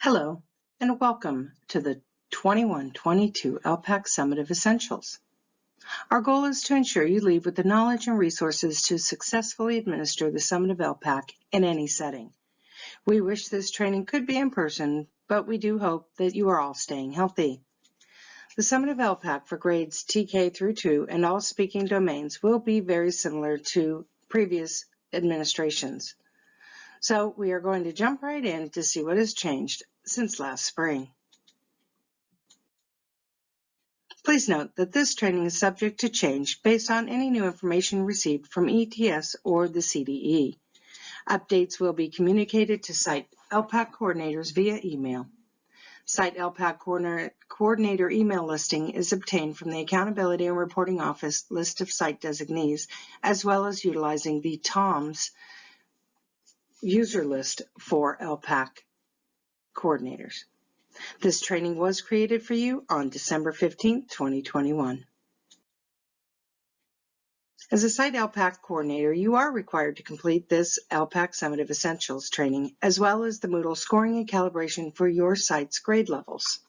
Hello, and welcome to the 21-22 ELPAC Summative Essentials. Our goal is to ensure you leave with the knowledge and resources to successfully administer the Summative ELPAC in any setting. We wish this training could be in person, but we do hope that you are all staying healthy. The Summative ELPAC for grades TK through 2 and all speaking domains will be very similar to previous administrations. So we are going to jump right in to see what has changed since last spring. Please note that this training is subject to change based on any new information received from ETS or the CDE. Updates will be communicated to Site ELPAC Coordinators via email. Site ELPAC Coordinator email listing is obtained from the Accountability and Reporting Office list of site designees, as well as utilizing the TOMS user list for ELPAC coordinators. This training was created for you on December 15, 2021. As a Site ELPAC coordinator, you are required to complete this ELPAC Summative Essentials training, as well as the MOODLE scoring and calibration for your site's grade levels.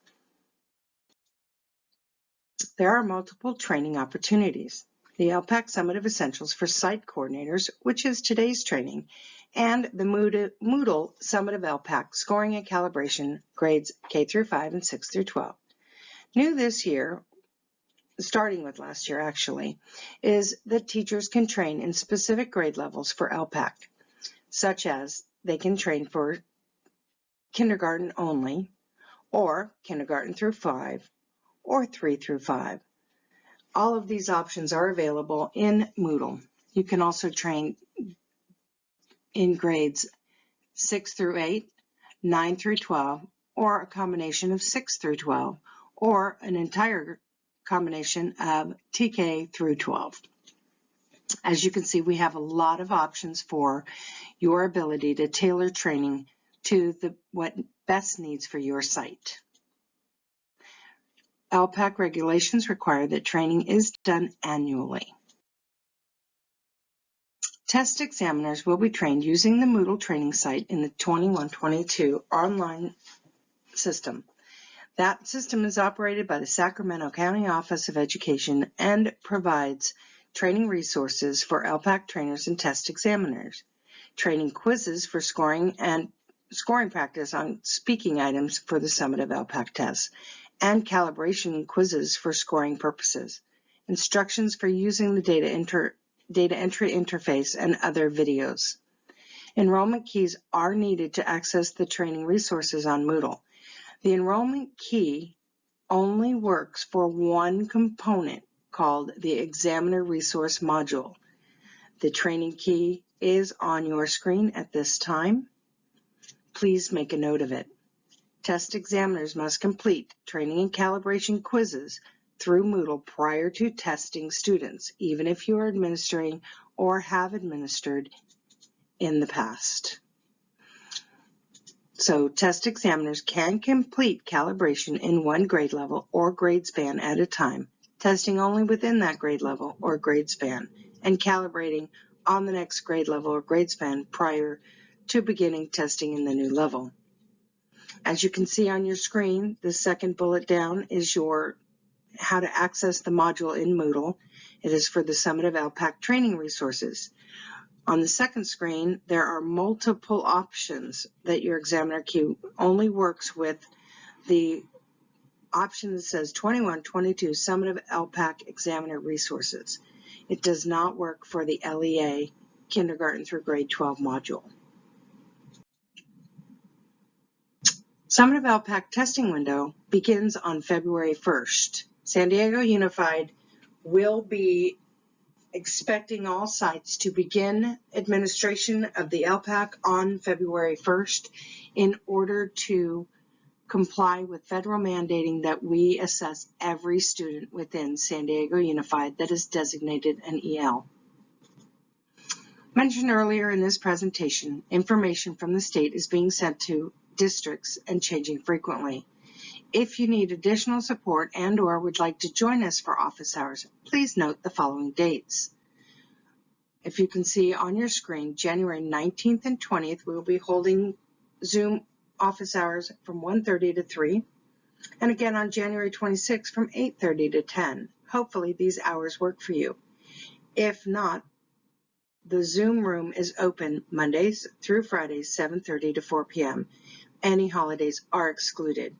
There are multiple training opportunities. The ELPAC Summative Essentials for Site Coordinators, which is today's training, and the MOODLE Summative ELPAC Scoring and Calibration grades K through 5 and 6 through 12. New this year, starting with last year actually, is that teachers can train in specific grade levels for ELPAC, such as they can train for kindergarten only, or kindergarten through 5, or 3 through 5. All of these options are available in MOODLE. You can also train in grades 6 through 8, 9 through 12, or a combination of 6 through 12, or an entire combination of TK through 12. As you can see, we have a lot of options for your ability to tailor training to what best needs for your site. ELPAC regulations require that training is done annually. Test examiners will be trained using the MOODLE training site in the 21-22 online system. That system is operated by the Sacramento County Office of Education and provides training resources for ELPAC trainers and test examiners, training quizzes for scoring and scoring practice on speaking items for the summative ELPAC tests, and calibration quizzes for scoring purposes, instructions for using the data entry interface, and other videos. Enrollment keys are needed to access the training resources on MOODLE. The enrollment key only works for one component called the Examiner Resource Module. The training key is on your screen at this time. Please make a note of it. Test examiners must complete training and calibration quizzes through MOODLE prior to testing students, even if you are administering or have administered in the past. So test examiners can complete calibration in one grade level or grade span at a time, testing only within that grade level or grade span, and calibrating on the next grade level or grade span prior to beginning testing in the new level. As you can see on your screen, the second bullet down is your how to access the module in MOODLE. It is for the Summative ELPAC training resources. On the second screen, there are multiple options that your examiner key only works with the option that says 21-22 Summative ELPAC Examiner Resources. It does not work for the LEA Kindergarten through Grade 12 module. Summative ELPAC testing window begins on February 1st. San Diego Unified will be expecting all sites to begin administration of the ELPAC on February 1st in order to comply with federal mandating that we assess every student within San Diego Unified that is designated an EL. Mentioned earlier in this presentation, information from the state is being sent to districts and changing frequently. If you need additional support and/or would like to join us for office hours, please note the following dates. If you can see on your screen, January 19th and 20th, we will be holding Zoom office hours from 1:30 to 3, and again on January 26 from 8:30 to 10. Hopefully these hours work for you. If not, the Zoom room is open Mondays through Fridays, 7:30 to 4 p.m. Any holidays are excluded.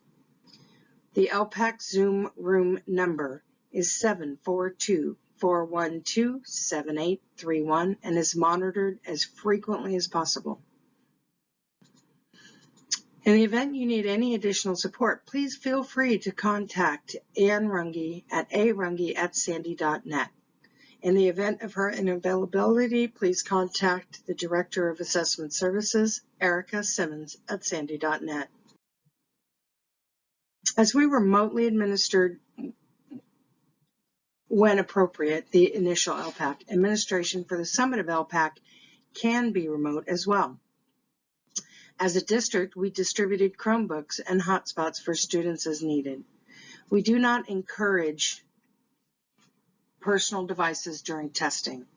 The ELPAC Zoom room number is 742-412-7831 and is monitored as frequently as possible. In the event you need any additional support, please feel free to contact Ann Runge at arunge@sandy.net. In the event of her unavailability, please contact the Director of Assessment Services, Erica Simmons, at sandy.net. As we remotely administered when appropriate the initial ELPAC, administration for the summative ELPAC can be remote as well. As a district, we distributed Chromebooks and hotspots for students as needed. We do not encourage personal devices during testing.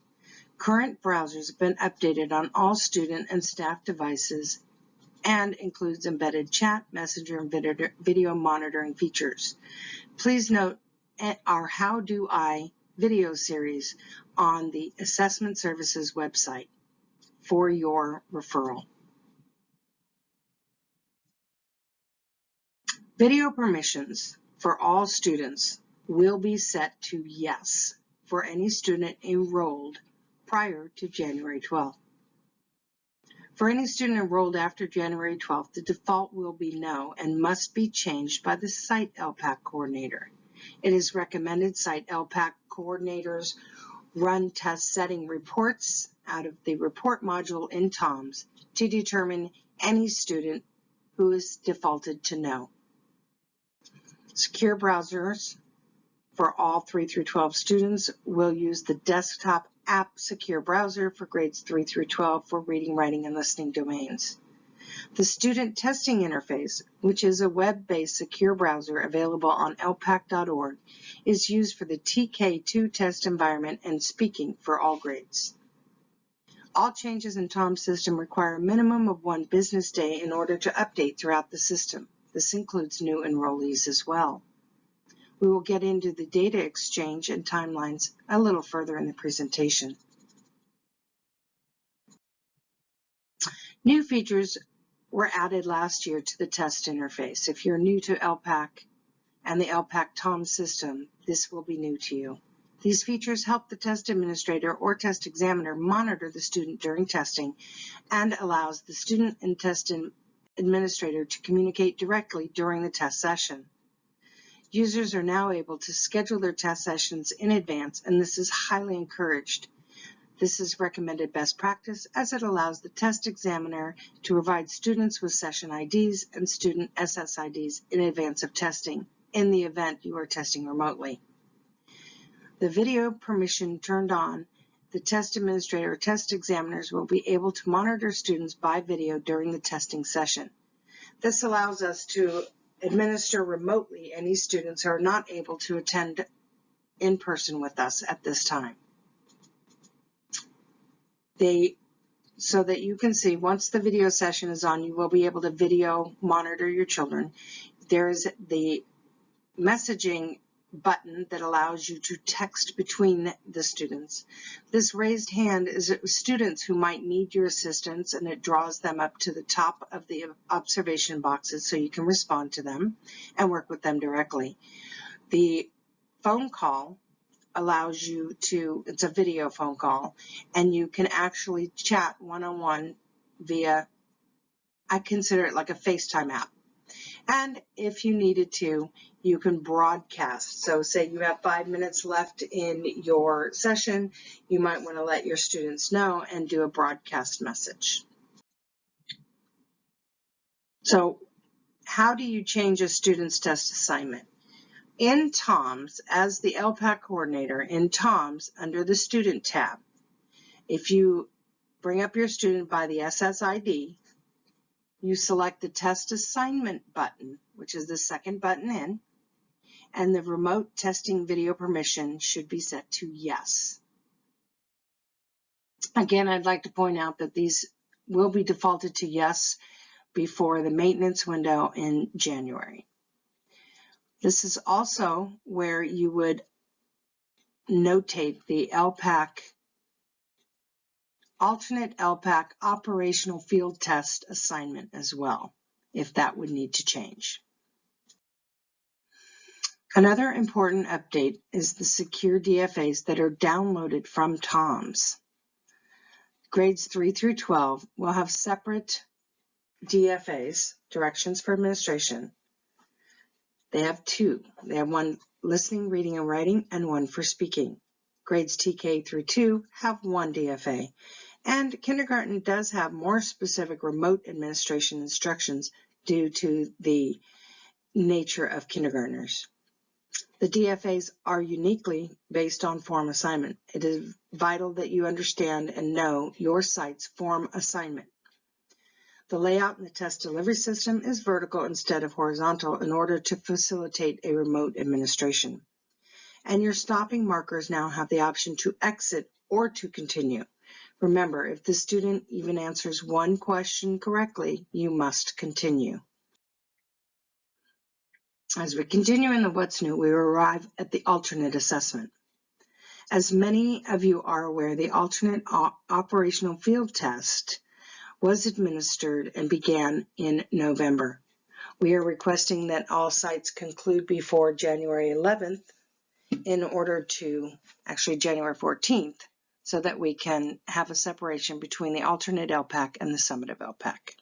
Current browsers have been updated on all student and staff devices and includes embedded chat, messenger, and video monitoring features. Please note our How Do I video series on the Assessment Services website for your referral. Video permissions for all students will be set to yes for any student enrolled prior to January 12th. For any student enrolled after January 12th, the default will be no and must be changed by the Site ELPAC Coordinator. It is recommended Site ELPAC Coordinators run test setting reports out of the report module in TOMS to determine any student who is defaulted to no. Secure browsers for all 3 through 12 students will use the desktop app secure browser for grades 3 through 12 for reading, writing, and listening domains. The student testing interface, which is a web-based secure browser available on elpac.org, is used for the TK2 test environment and speaking for all grades. All changes in TOMS system require a minimum of 1 business day in order to update throughout the system. This includes new enrollees as well. We will get into the data exchange and timelines a little further in the presentation. New features were added last year to the test interface. If you're new to ELPAC and the ELPAC TOMS system, this will be new to you. These features help the test administrator or test examiner monitor the student during testing and allows the student and test administrator to communicate directly during the test session. Users are now able to schedule their test sessions in advance, and this is highly encouraged. This is recommended best practice as it allows the test examiner to provide students with session IDs and student SSIDs in advance of testing in the event you are testing remotely. The video permission turned on, the test administrator or test examiners will be able to monitor students by video during the testing session. This allows us to administer remotely any students who are not able to attend in person with us at this time. So that you can see once the video session is on, you will be able to video monitor your children. There's the messaging button that allows you to text between the students. This raised hand is students who might need your assistance, and it draws them up to the top of the observation boxes so you can respond to them and work with them directly. The phone call allows you to, it's a video phone call, and you can actually chat one-on-one via, I consider it like a FaceTime app. And if you needed to, you can broadcast. So say you have 5 minutes left in your session, you might want to let your students know and do a broadcast message. So how do you change a student's test assignment? In TOMS, as the ELPAC coordinator, in TOMS, under the Student tab, if you bring up your student by the SSID, you select the Test Assignment button, which is the second button in, and the Remote Testing Video Permission should be set to yes. Again, I'd like to point out that these will be defaulted to yes before the maintenance window in January. This is also where you would notate the alternate ELPAC operational field test assignment as well, if that would need to change. Another important update is the secure DFAs that are downloaded from TOMS. Grades 3 through 12 will have separate DFAs, directions for administration. They have two. They have one listening, reading, and writing, and one for speaking. Grades TK through 2 have one DFA, and kindergarten does have more specific remote administration instructions due to the nature of kindergartners. The DFAs are uniquely based on form assignment. It is vital that you understand and know your site's form assignment. The layout in the test delivery system is vertical instead of horizontal in order to facilitate a remote administration. And your stopping markers now have the option to exit or to continue. Remember, if the student even answers one question correctly, you must continue. As we continue in the What's New, we arrive at the alternate assessment. As many of you are aware, the alternate operational field test was administered and began in November. We are requesting that all sites conclude before January 11th in order to, actually January 14th, so that we can have a separation between the alternate ELPAC and the summative ELPAC.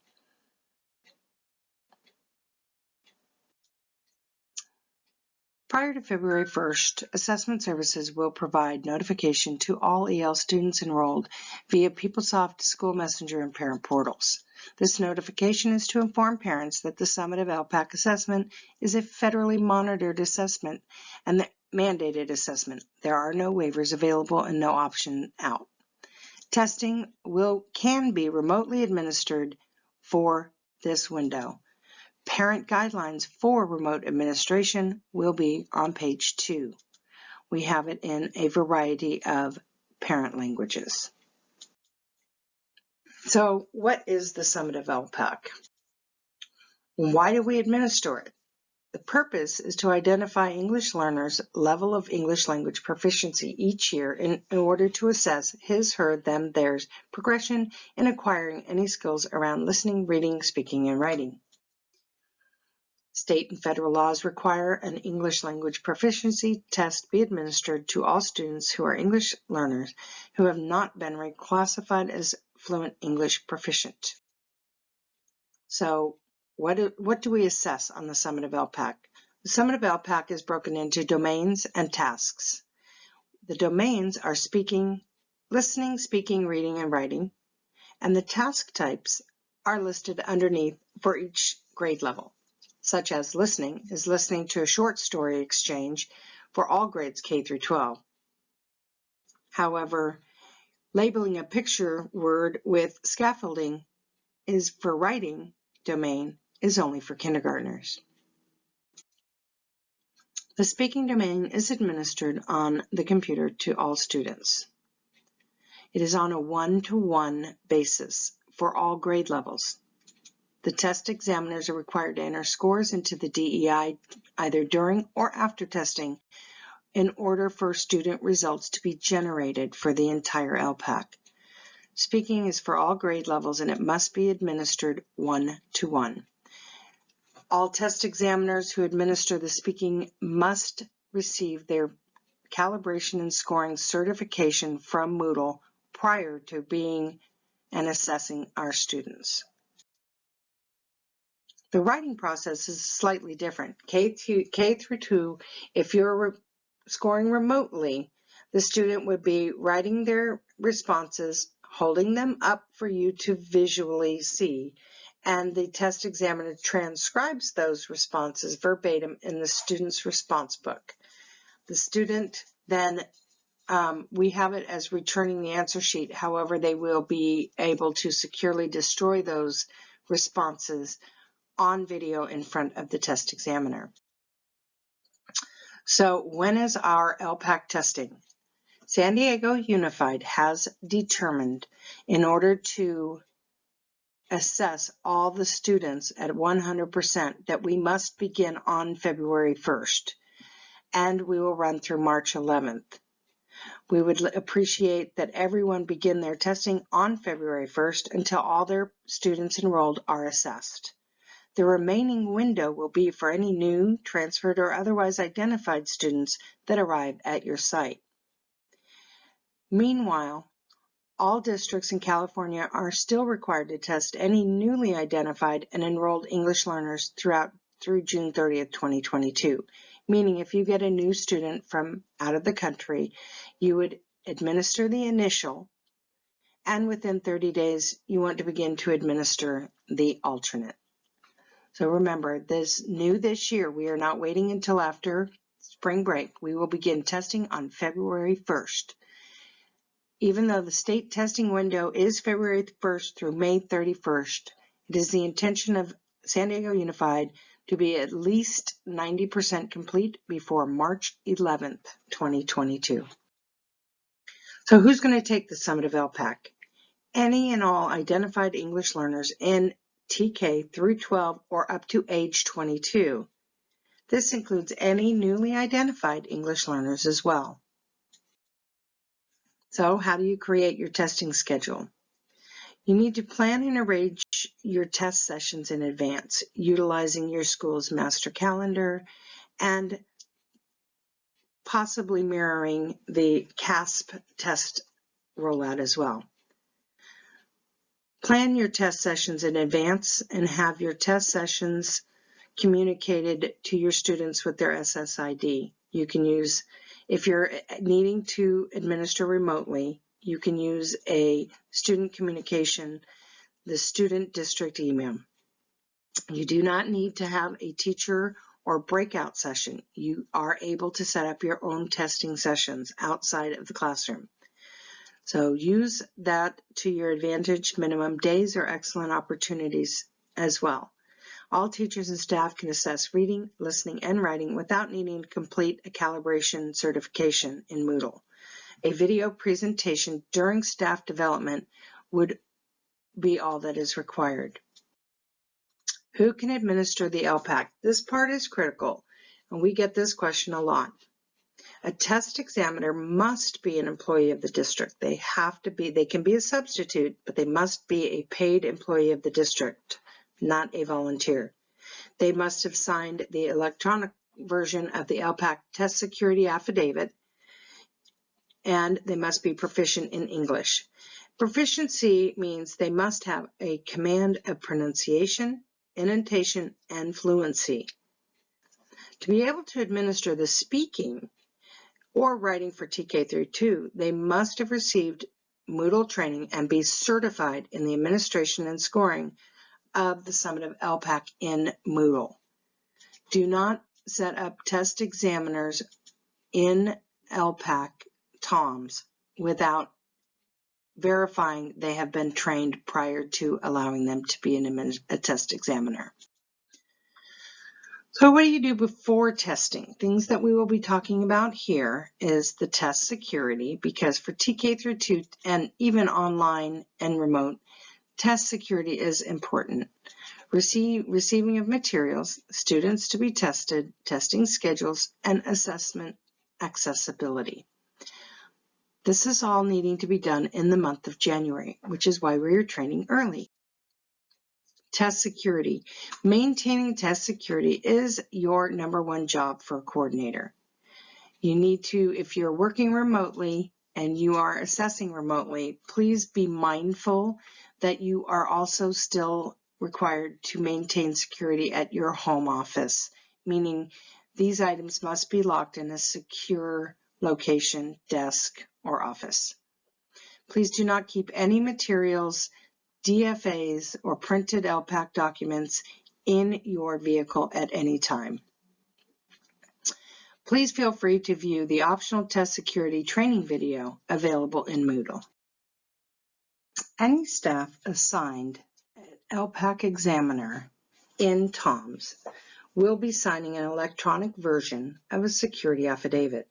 Prior to February 1st, Assessment Services will provide notification to all EL students enrolled via PeopleSoft, School Messenger, and Parent Portals. This notification is to inform parents that the summative ELPAC assessment is a federally monitored assessment and the mandated assessment. There are no waivers available and no option out. Testing can be remotely administered for this window. Parent guidelines for remote administration will be on page 2. We have it in a variety of parent languages. So what is the summative ELPAC? Why do we administer it? The purpose is to identify English learners' level of English language proficiency each year in order to assess his, her, them, theirs progression in acquiring any skills around listening, reading, speaking, and writing. State and federal laws require an English language proficiency test be administered to all students who are English learners who have not been reclassified as fluent English proficient. So what do we assess on the summative ELPAC? The summative ELPAC is broken into domains and tasks. The domains are speaking, listening, speaking, reading, and writing, and the task types are listed underneath for each grade level, such as listening is listening to a short story exchange for all grades K through 12. However, labeling a picture word with scaffolding is for writing domain is only for kindergartners. The speaking domain is administered on the computer to all students. It is on a one-to-one basis for all grade levels. The test examiners are required to enter scores into the DEI either during or after testing in order for student results to be generated for the entire ELPAC. Speaking is for all grade levels and it must be administered one-to-one. All test examiners who administer the speaking must receive their calibration and scoring certification from MOODLE prior to being and assessing our students. The writing process is slightly different. K through 2, if you're scoring remotely, the student would be writing their responses, holding them up for you to visually see, and the test examiner transcribes those responses verbatim in the student's response book. The student then, we have it as returning the answer sheet. However, they will be able to securely destroy those responses on video in front of the test examiner. So when is our ELPAC testing? San Diego Unified has determined in order to assess all the students at 100% that we must begin on February 1st, and we will run through March 11th. We would appreciate that everyone begin their testing on February 1st until all their students enrolled are assessed. The remaining window will be for any new, transferred, or otherwise identified students that arrive at your site. Meanwhile, all districts in California are still required to test any newly identified and enrolled English learners through June 30th, 2022. Meaning if you get a new student from out of the country, you would administer the initial, and within 30 days, you want to begin to administer the alternate. So remember, this year, we are not waiting until after spring break. We will begin testing on February 1st. Even though the state testing window is February 1st through May 31st, it is the intention of San Diego Unified to be at least 90% complete before March 11th, 2022. So who's going to take the Summative ELPAC? Any and all identified English learners in TK through 12 or up to age 22. This includes any newly identified English learners as well. So how do you create your testing schedule? You need to plan and arrange your test sessions in advance, utilizing your school's master calendar and possibly mirroring the CASP test rollout as well. Plan your test sessions in advance and have your test sessions communicated to your students with their SSID. You can use, if you're needing to administer remotely, you can use a student communication, the student district email. You do not need to have a teacher or breakout session. You are able to set up your own testing sessions outside of the classroom. So use that to your advantage. Minimum days are excellent opportunities as well. All teachers and staff can assess reading, listening, and writing without needing to complete a calibration certification in MOODLE. A video presentation during staff development would be all that is required. Who can administer the ELPAC? This part is critical, and we get this question a lot. A test examiner must be an employee of the district. They can be a substitute, but they must be a paid employee of the district, not a volunteer. They must have signed the electronic version of the ELPAC test security affidavit, and they must be proficient in English. Proficiency means they must have a command of pronunciation, intonation, and fluency. To be able to administer the speaking or writing for TK through 2, they must have received MOODLE training and be certified in the administration and scoring of the Summative ELPAC in MOODLE. Do not set up test examiners in ELPAC TOMS without verifying they have been trained prior to allowing them to be a test examiner. So what do you do before testing? Things that we will be talking about here is the test security, because for TK through 2 and even online and remote, test security is important. Receiving of materials, students to be tested, testing schedules, and assessment accessibility. This is all needing to be done in the month of January, which is why we are training early. Test security. Maintaining test security is your #1 job for a coordinator. You need to, if you're working remotely and you are assessing remotely, please be mindful that you are also still required to maintain security at your home office, meaning these items must be locked in a secure location, desk, or office. Please do not keep any materials, DFAs, or printed ELPAC documents in your vehicle at any time. Please feel free to view the optional test security training video available in MOODLE. Any staff assigned an ELPAC examiner in TOMS will be signing an electronic version of a security affidavit.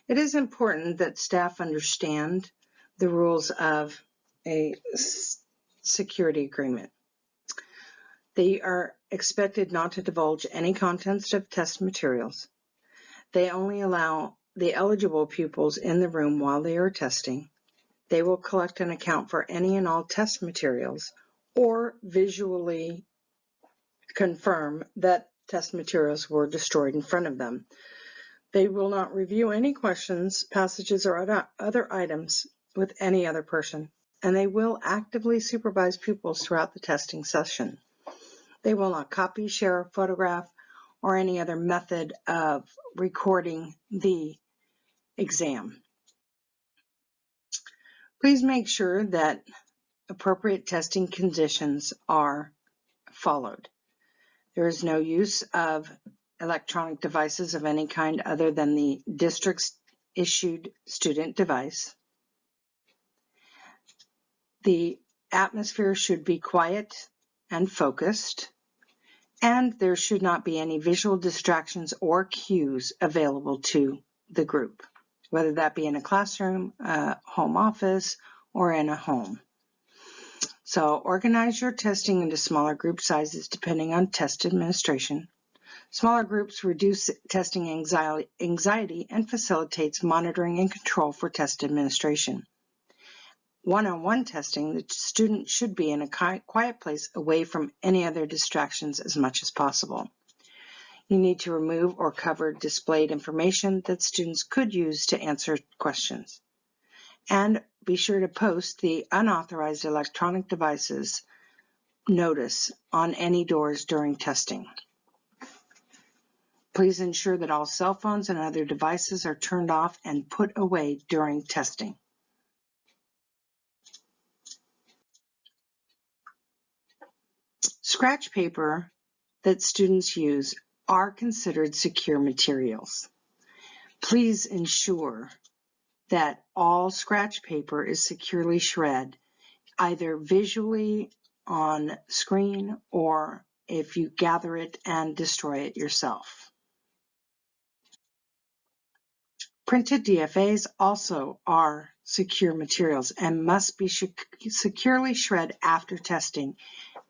It is important that staff understand the rules of a security agreement. They are expected not to divulge any contents of test materials. They only allow the eligible pupils in the room while they are testing. They will collect and account for any and all test materials or visually confirm that test materials were destroyed in front of them. They will not review any questions, passages, or other items with any other person, and they will actively supervise pupils throughout the testing session. They will not copy, share, photograph, or any other method of recording the exam. Please make sure that appropriate testing conditions are followed. There is no use of electronic devices of any kind other than the district's issued student device. The atmosphere should be quiet and focused, and there should not be any visual distractions or cues available to the group, whether that be in a classroom, a home office, or in a home. So organize your testing into smaller group sizes depending on test administration. Smaller groups reduce testing anxiety and facilitates monitoring and control for test administration. One-on-one testing, the student should be in a quiet place away from any other distractions as much as possible. You need to remove or cover displayed information that students could use to answer questions. And be sure to post the unauthorized electronic devices notice on any doors during testing. Please ensure that all cell phones and other devices are turned off and put away during testing. Scratch paper that students use are considered secure materials. Please ensure that all scratch paper is securely shredded, either visually on screen or if you gather it and destroy it yourself. Printed DFAs also are secure materials and must be securely shredded after testing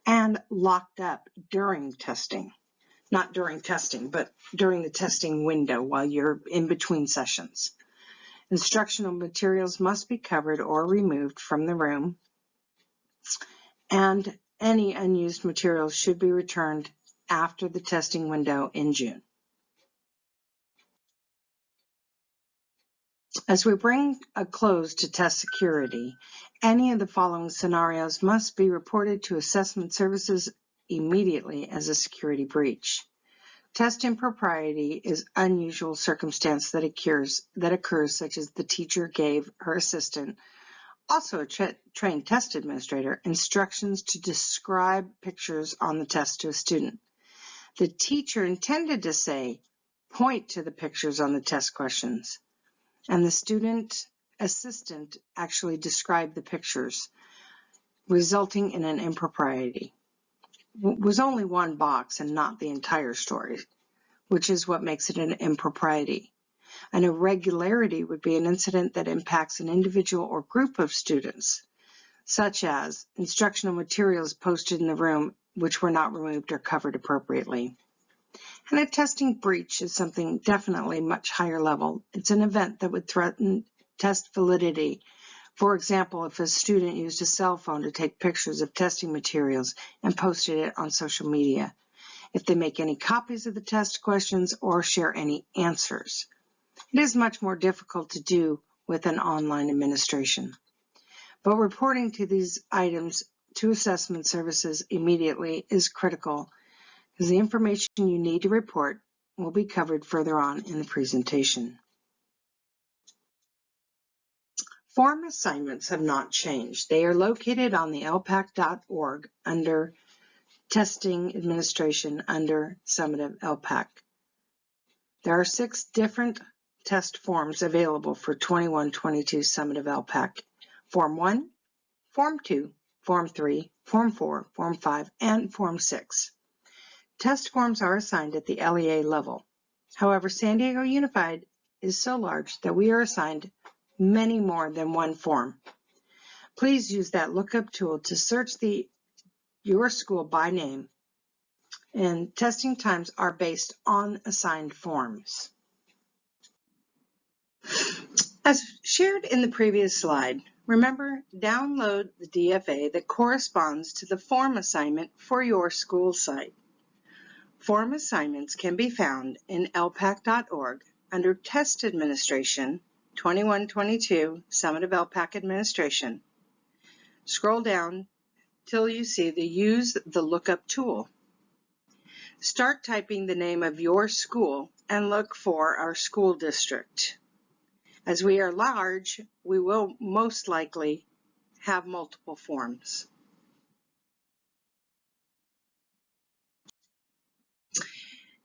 and locked up during testing. Not during testing, but during the testing window while you're in between sessions. Instructional materials must be covered or removed from the room, and any unused materials should be returned after the testing window in June. As we bring a close to test security, any of the following scenarios must be reported to assessment services immediately as a security breach. Test impropriety is unusual circumstance that occurs, such as the teacher gave her assistant, also a trained test administrator, instructions to describe pictures on the test to a student. The teacher intended to say, point to the pictures on the test questions, and the student assistant actually described the pictures, resulting in an impropriety. It was only one box and not the entire story, which is what makes it an impropriety. An irregularity would be an incident that impacts an individual or group of students, such as instructional materials posted in the room which were not removed or covered appropriately. And a testing breach is something definitely much higher level. It's an event that would threaten test validity. For example, if a student used a cell phone to take pictures of testing materials and posted it on social media, if they make any copies of the test questions or share any answers. It is much more difficult to do with an online administration. But reporting to these items to assessment services immediately is critical, because the information you need to report will be covered further on in the presentation. Form assignments have not changed. They are located on the elpac.org under Testing Administration under Summative ELPAC. There are 6 different test forms available for 21-22 Summative ELPAC. Form 1, Form 2, Form 3, Form 4, Form 5, and Form 6. Test forms are assigned at the LEA level. However, San Diego Unified is so large that we are assigned many more than one form. Please use that lookup tool to search your school by name and testing times are based on assigned forms. As shared in the previous slide, remember, download the DFA that corresponds to the form assignment for your school site. Form assignments can be found in elpac.org under Test Administration 21-22 Summative ELPAC Administration. Scroll down till you see the Use the Lookup tool. Start typing the name of your school and look for our school district. As we are large, we will most likely have multiple forms.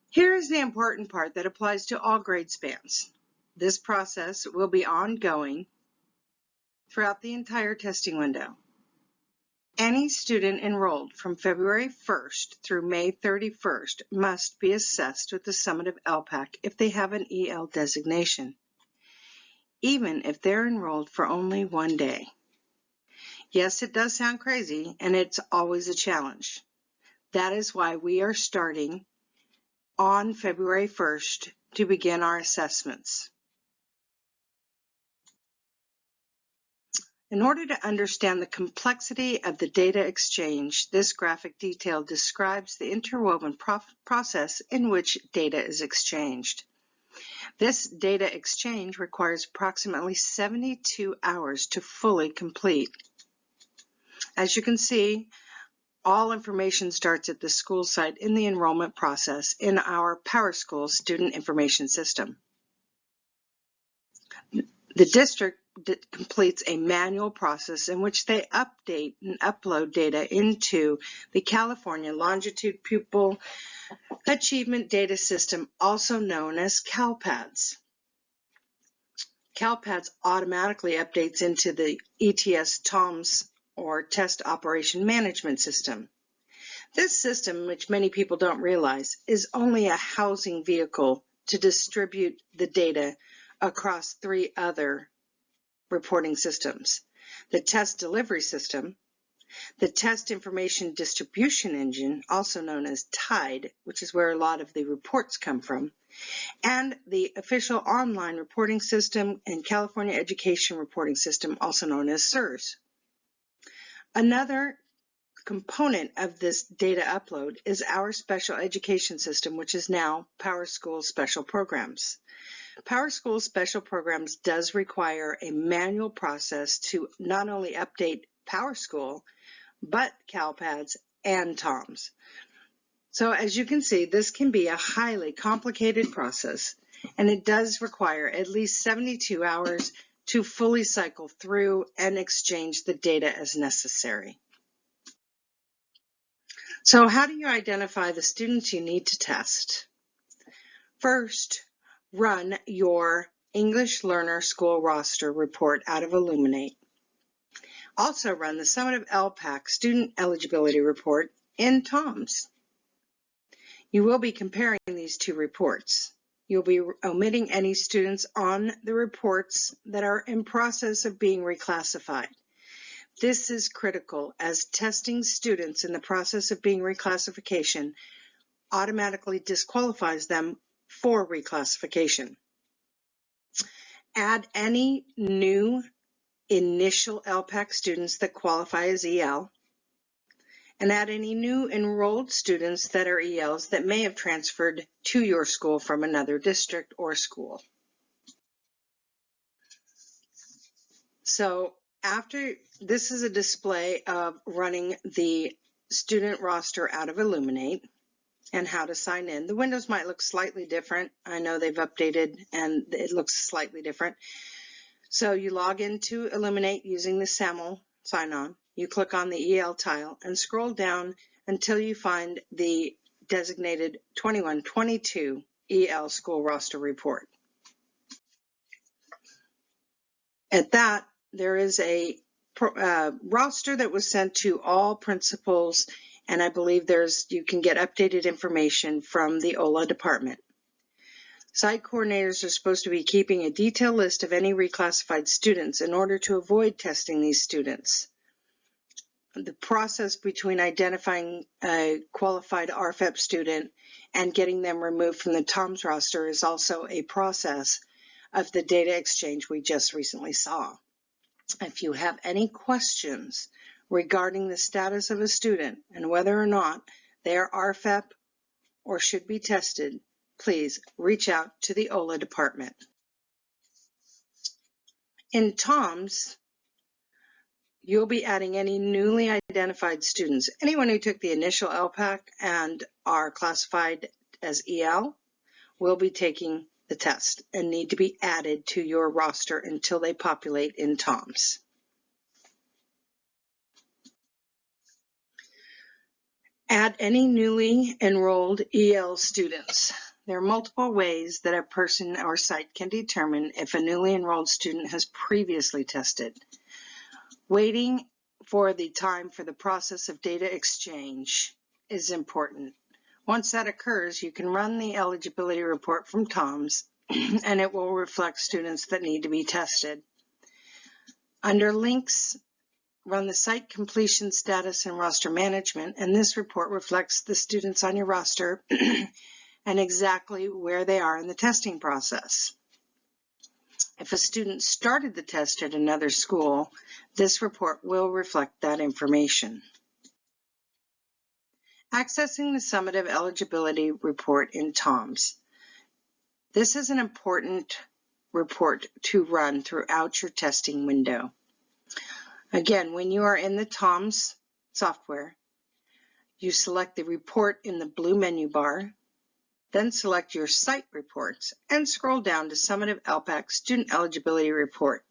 Here is the important part that applies to all grade spans. This process will be ongoing throughout the entire testing window. Any student enrolled from February 1st through May 31st must be assessed with the Summative ELPAC if they have an EL designation, even if they're enrolled for only one day. Yes, it does sound crazy, and it's always a challenge. That is why we are starting on February 1st to begin our assessments. In order to understand the complexity of the data exchange, this graphic detail describes the interwoven process in which data is exchanged. This data exchange requires approximately 72 hours to fully complete. As you can see, all information starts at the school site in the enrollment process in our PowerSchool student information system. The district completes a manual process in which they update and upload data into the California Longitude Pupil Achievement Data System, also known as CalPADS. CalPADS automatically updates into the ETS TOMS, or Test Operation Management System. This system, which many people don't realize, is only a housing vehicle to distribute the data across 3 other reporting systems: the Test Delivery System, the Test Information Distribution Engine, also known as TIDE, which is where a lot of the reports come from, and the Official Online Reporting System and California Education Reporting System, also known as SERS. Another component of this data upload is our special education system, which is now PowerSchool Special Programs. PowerSchool Special Programs does require a manual process to not only update PowerSchool, but CalPADS and TOMS. So as you can see, this can be a highly complicated process, and it does require at least 72 hours to fully cycle through and exchange the data as necessary. So how do you identify the students you need to test? First, run your English Learner School Roster report out of Illuminate. Also run the Summative ELPAC Student Eligibility Report in TOMS. You will be comparing these 2 reports. You'll be omitting any students on the reports that are in process of being reclassified. This is critical, as testing students in the process of being reclassification automatically disqualifies them for reclassification. Add any new initial ELPAC students that qualify as EL, and add any new enrolled students that are ELs that may have transferred to your school from another district or school. So after this is a display of running the student roster out of Illuminate and how to sign in. The windows might look slightly different. I know they've updated and it looks slightly different. So you log into Illuminate using the SAML sign-on. You click on the EL tile and scroll down until you find the designated 21-22 EL School Roster Report. At that, there is a roster that was sent to all principals, and I believe you can get updated information from the OLA department. Site coordinators are supposed to be keeping a detailed list of any reclassified students in order to avoid testing these students. the process between identifying a qualified RFEP student and getting them removed from the TOMS roster is also a process of the data exchange we just recently saw. If you have any questions regarding the status of a student and whether or not they are RFEP or should be tested, please reach out to the OLA department. In TOMS, you'll be adding any newly identified students. Anyone who took the initial ELPAC and are classified as EL will be taking the test and need to be added to your roster until they populate in TOMS. Add any newly enrolled EL students. There are multiple ways that a person or site can determine if a newly enrolled student has previously tested. Waiting for the time for the process of data exchange is important. Once that occurs, you can run the eligibility report from TOMS and it will reflect students that need to be tested. Under links, run the site completion status and roster management, and this report reflects the students on your roster and exactly where they are in the testing process. If a student started the test at another school, this report will reflect that information. Accessing the Summative eligibility report in TOMS. This is an important report to run throughout your testing window. Again, when you are in the TOMS software, you select the report in the blue menu bar, then select your site reports and scroll down to Summative ELPAC Student Eligibility Report.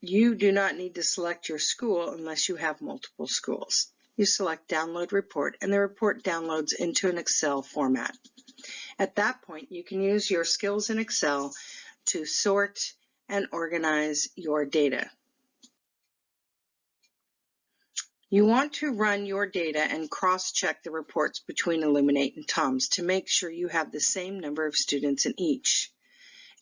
You do not need to select your school unless you have multiple schools. You select Download Report and the report downloads into an Excel format. At that point, you can use your skills in Excel to sort and organize your data. You want to run your data and cross-check the reports between Illuminate and TOMS to make sure you have the same number of students in each.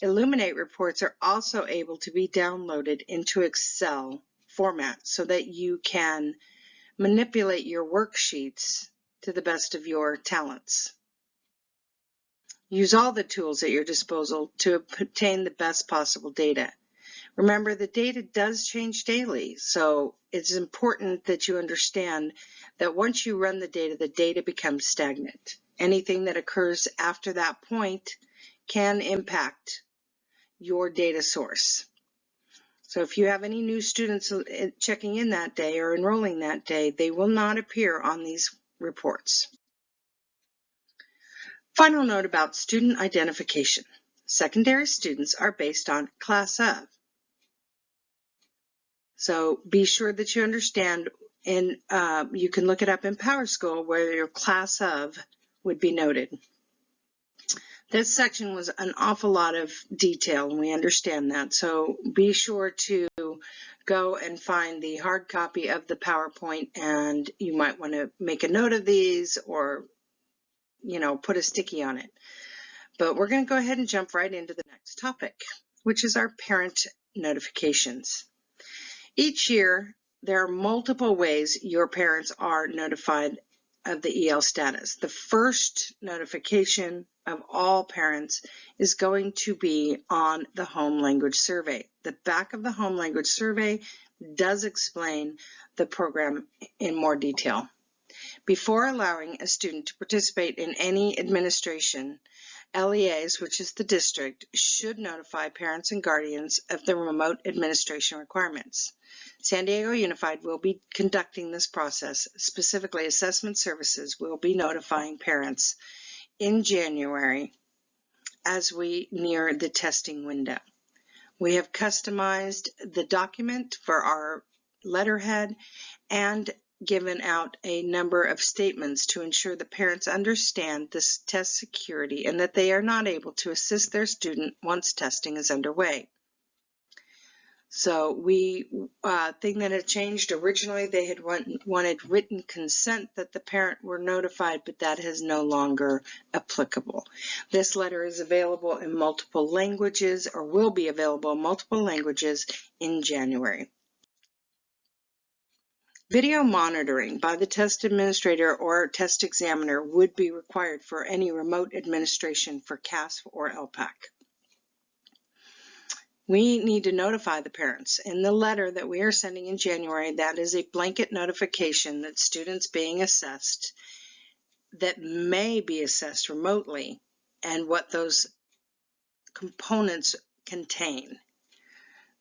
Illuminate reports are also able to be downloaded into Excel format so that you can manipulate your worksheets to the best of your talents. Use all the tools at your disposal to obtain the best possible data. Remember, the data does change daily, so it's important that you understand that once you run the data becomes stagnant. Anything that occurs after that point can impact your data source. So if you have any new students checking in that day or enrolling that day, they will not appear on these reports. Final note about student identification. Secondary students are based on class of. So be sure that you understand, and you can look it up in PowerSchool where your class of would be noted. This section was an awful lot of detail, and we understand that. So be sure to go and find the hard copy of the PowerPoint, and you might want to make a note of these or, put a sticky on it. But we're going to go ahead and jump right into the next topic, which is our parent notifications. Each year, there are multiple ways your parents are notified of the EL status. The first notification of all parents is going to be on the home language survey. The back of the home language survey does explain the program in more detail. Before allowing a student to participate in any administration, LEAs, which is the district, should notify parents and guardians of the remote administration requirements. San Diego Unified will be conducting this process. Specifically, Assessment Services will be notifying parents in January as we near the testing window. We have customized the document for our letterhead and given out a number of statements to ensure that parents understand this test security and that they are not able to assist their student once testing is underway. So thing that had changed, originally they had wanted written consent that the parent were notified, but that is no longer applicable. This letter is available in multiple languages, or will be available in multiple languages in January. Video monitoring by the test administrator or test examiner would be required for any remote administration for CASF or ELPAC. We need to notify the parents. In the letter that we are sending in January, that is a blanket notification that students being assessed that may be assessed remotely and what those components contain.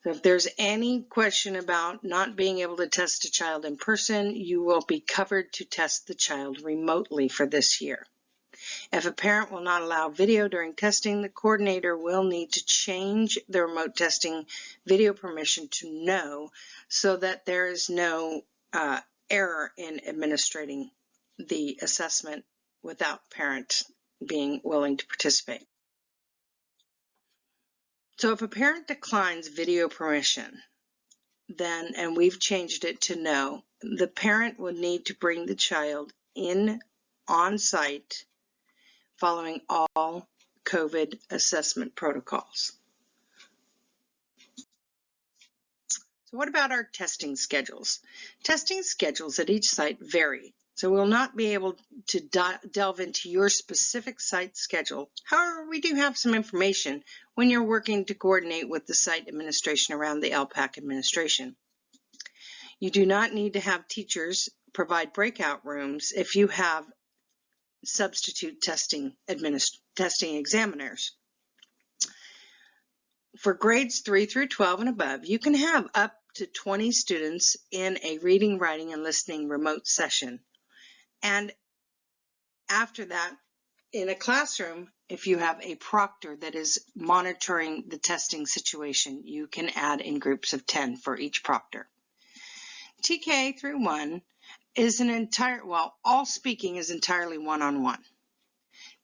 So if there's any question about not being able to test a child in person, you will be covered to test the child remotely for this year. If a parent will not allow video during testing, the coordinator will need to change the remote testing video permission to no, so that there is no error in administrating the assessment without parent being willing to participate. So if a parent declines video permission, then, and we've changed it to no, the parent would need to bring the child in on site following all COVID assessment protocols. So what about our testing schedules? Testing schedules at each site vary, so we'll not be able to delve into your specific site schedule. However, we do have some information when you're working to coordinate with the site administration around the ELPAC administration. You do not need to have teachers provide breakout rooms if you have substitute testing examiners. For grades 3 through 12 and above, you can have up to 20 students in a reading, writing, and listening remote session. And after that, in a classroom, if you have a proctor that is monitoring the testing situation, you can add in groups of 10 for each proctor. TK through 1 is all speaking is entirely one-on-one.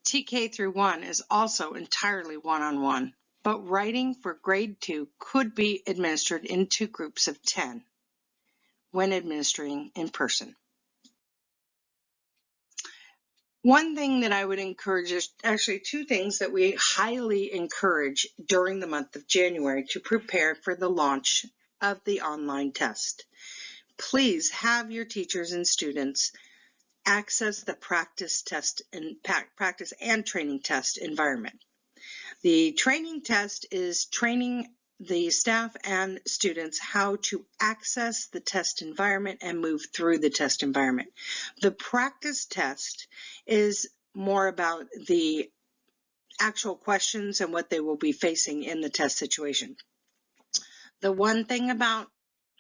TK through 1 is also entirely one-on-one, but writing for grade 2 could be administered in 2 groups of 10 when administering in person. One thing that I would encourage is actually 2 things that we highly encourage during the month of January to prepare for the launch of the online test. Please have your teachers and students access the practice and training test environment. The training test is training the staff and students how to access the test environment and move through the test environment. The practice test is more about the actual questions and what they will be facing in the test situation. The one thing about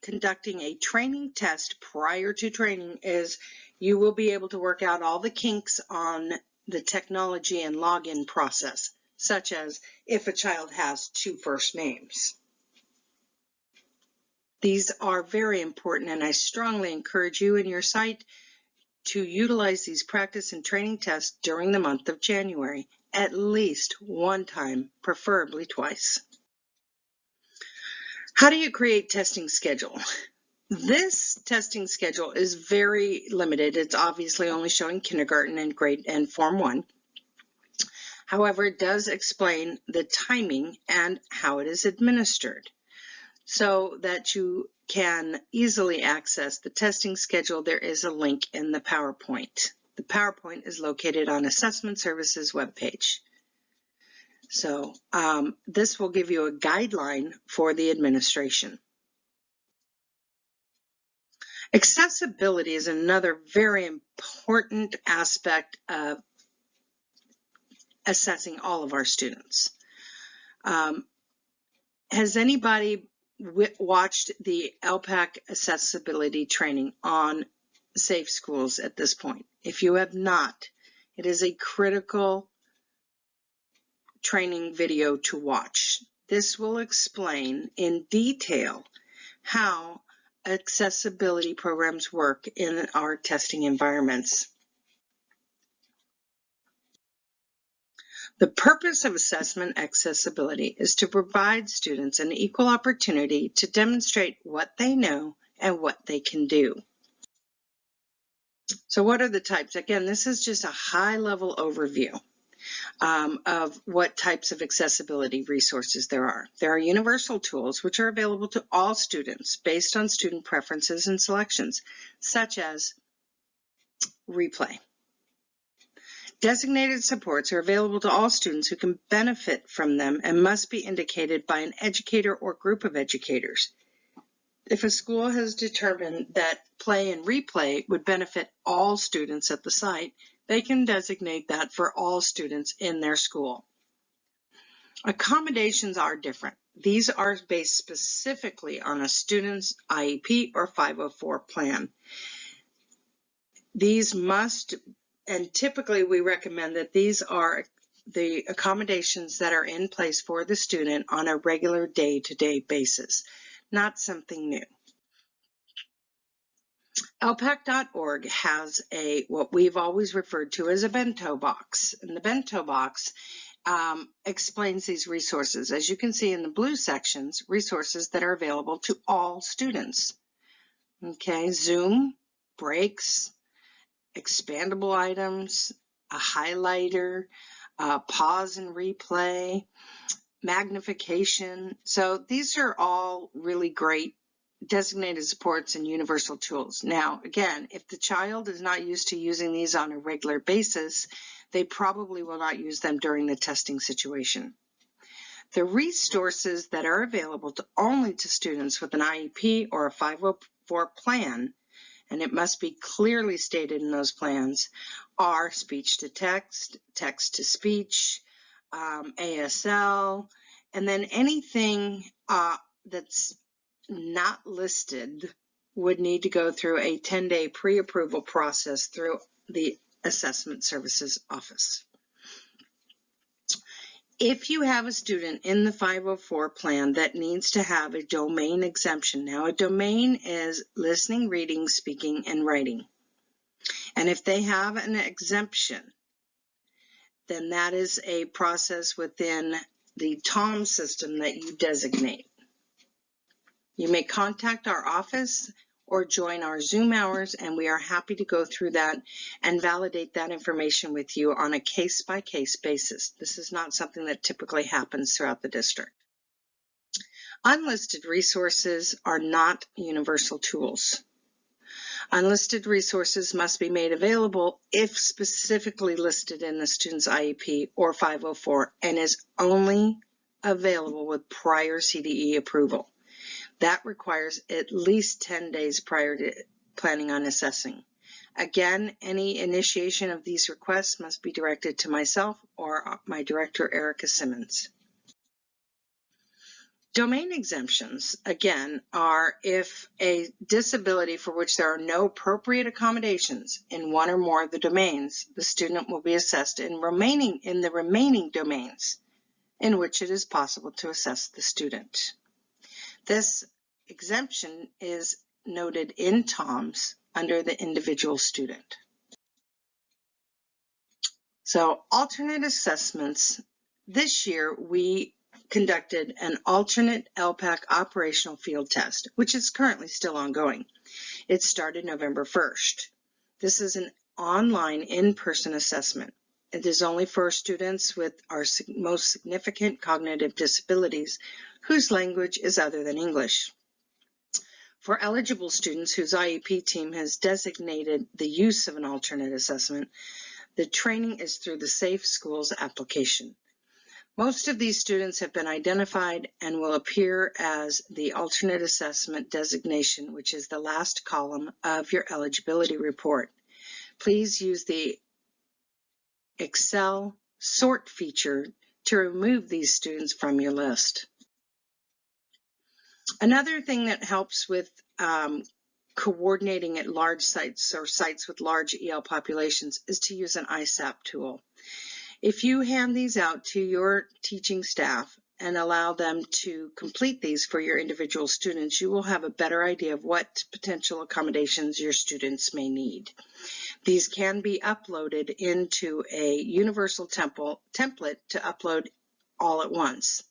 conducting a training test prior to training is you will be able to work out all the kinks on the technology and login process, such as if a child has 2 first names. These are very important, and I strongly encourage you and your site to utilize these practice and training tests during the month of January, at least 1 time, preferably twice. How do you create testing schedule? This testing schedule is very limited. It's obviously only showing kindergarten and grade and Form 1. However, it does explain the timing and how it is administered so that you can easily access the testing schedule. There is a link in the PowerPoint. The PowerPoint is located on Assessment Services webpage. So this will give you a guideline for the administration. Accessibility is another very important aspect of assessing all of our students. Has anybody watched the ELPAC accessibility training on Safe Schools at this point? If you have not, it is a critical training video to watch. This will explain in detail how accessibility programs work in our testing environments. The purpose of assessment accessibility is to provide students an equal opportunity to demonstrate what they know and what they can do. So what are the types? Again, this is just a high-level overview. of what types of accessibility resources there are. There are universal tools which are available to all students based on student preferences and selections, such as replay. Designated supports are available to all students who can benefit from them and must be indicated by an educator or group of educators. If a school has determined that play and replay would benefit all students at the site, they can designate that for all students in their school. Accommodations are different. These are based specifically on a student's IEP or 504 plan. These must, and typically we recommend that these are the accommodations that are in place for the student on a regular day-to-day basis, not something new. ELPAC.org has what we've always referred to as a bento box. And the bento box explains these resources. As you can see in the blue sections, resources that are available to all students. Okay, Zoom, breaks, expandable items, a highlighter, pause and replay, magnification. So these are all really great designated supports and universal tools. Now, again, if the child is not used to using these on a regular basis, they probably will not use them during the testing situation. The resources that are available only to students with an IEP or a 504 plan, and it must be clearly stated in those plans, are speech to text, text to speech, ASL, and then anything that's not listed would need to go through a 10-day pre-approval process through the Assessment Services Office. If you have a student in the 504 plan that needs to have a domain exemption, now a domain is listening, reading, speaking, and writing. And if they have an exemption, then that is a process within the TOM system that you designate. You may contact our office or join our Zoom hours, and we are happy to go through that and validate that information with you on a case-by-case basis. This is not something that typically happens throughout the district. Unlisted resources are not universal tools. Unlisted resources must be made available if specifically listed in the student's IEP or 504 and is only available with prior CDE approval. That requires at least 10 days prior to planning on assessing. Again, any initiation of these requests must be directed to myself or my director, Erica Simmons. Domain exemptions, again, are if a disability for which there are no appropriate accommodations in one or more of the domains, the student will be assessed in the remaining domains in which it is possible to assess the student. This exemption is noted in TOMS under the individual student. So alternate assessments. This year we conducted an alternate ELPAC operational field test, which is currently still ongoing. It started November 1st. This is an online in-person assessment. It is only for students with our most significant cognitive disabilities whose language is other than English. For eligible students whose IEP team has designated the use of an alternate assessment, the training is through the Safe Schools application. Most of these students have been identified and will appear as the alternate assessment designation, which is the last column of your eligibility report. Please use the Excel sort feature to remove these students from your list. Another thing that helps with coordinating at large sites or sites with large EL populations is to use an ISAP tool. If you hand these out to your teaching staff and allow them to complete these for your individual students, you will have a better idea of what potential accommodations your students may need. These can be uploaded into a universal template to upload all at once.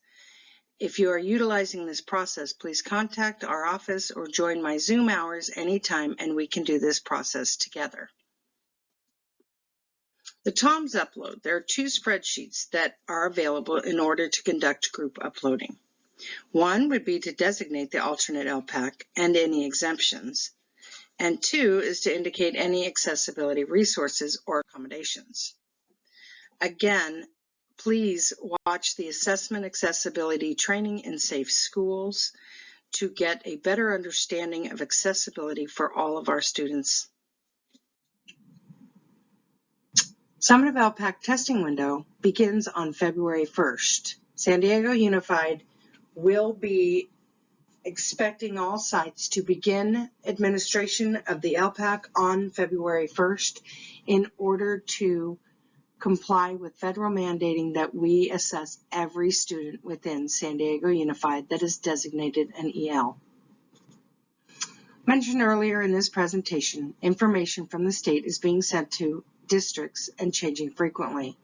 If you are utilizing this process, please contact our office or join my Zoom hours anytime, and we can do this process together. The TOMS upload. There are 2 spreadsheets that are available in order to conduct group uploading. One would be to designate the alternate ELPAC and any exemptions, and 2 is to indicate any accessibility resources or accommodations. Again, please watch the Assessment Accessibility Training in Safe Schools to get a better understanding of accessibility for all of our students. Summative ELPAC testing window begins on February 1st. San Diego Unified will be expecting all sites to begin administration of the ELPAC on February 1st in order to comply with federal mandating that we assess every student within San Diego Unified that is designated an EL. Mentioned earlier in this presentation, information from the state is being sent to districts and changing frequently.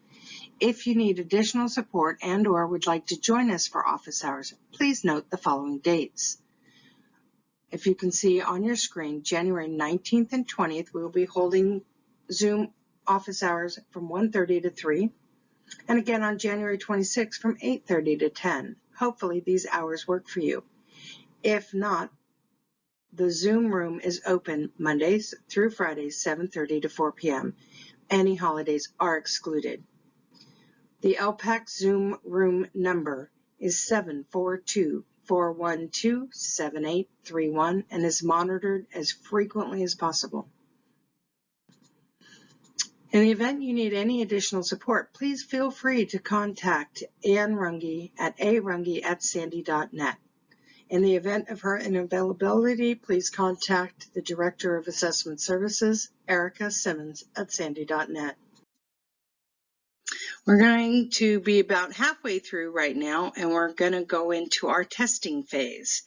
If you need additional support and/or would like to join us for office hours, please note the following dates. If you can see on your screen, January 19th and 20th, we will be holding Zoom office hours from 1:30 to 3, and again on January 26th from 8:30 to 10. Hopefully these hours work for you. If not, the Zoom room is open Mondays through Fridays, 7:30 to 4 p.m. Any holidays are excluded. The ELPAC Zoom room number is 742-412-7831 and is monitored as frequently as possible. In the event you need any additional support, please feel free to contact Ann Runge at arunge@sandy.net. In the event of her unavailability, please contact the Director of Assessment Services, Erica Simmons, at sandy.net. We're going to be about halfway through right now, and we're going to go into our testing phase.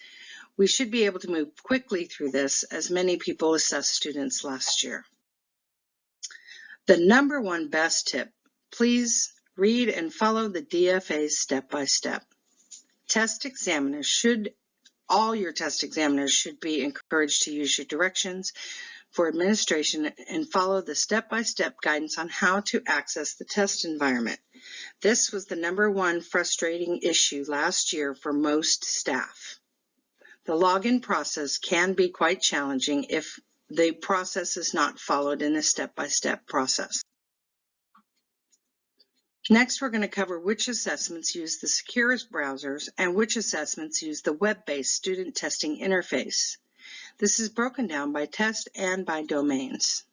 We should be able to move quickly through this, as many people assessed students last year. The number one best tip, please read and follow the DFA's step-by-step. All your test examiners should be encouraged to use your directions for administration and follow the step-by-step guidance on how to access the test environment. This was the number one frustrating issue last year for most staff. The login process can be quite challenging if the process is not followed in a step-by-step process. Next, we're going to cover which assessments use the securest browsers and which assessments use the web-based student testing interface. This is broken down by test and by domains.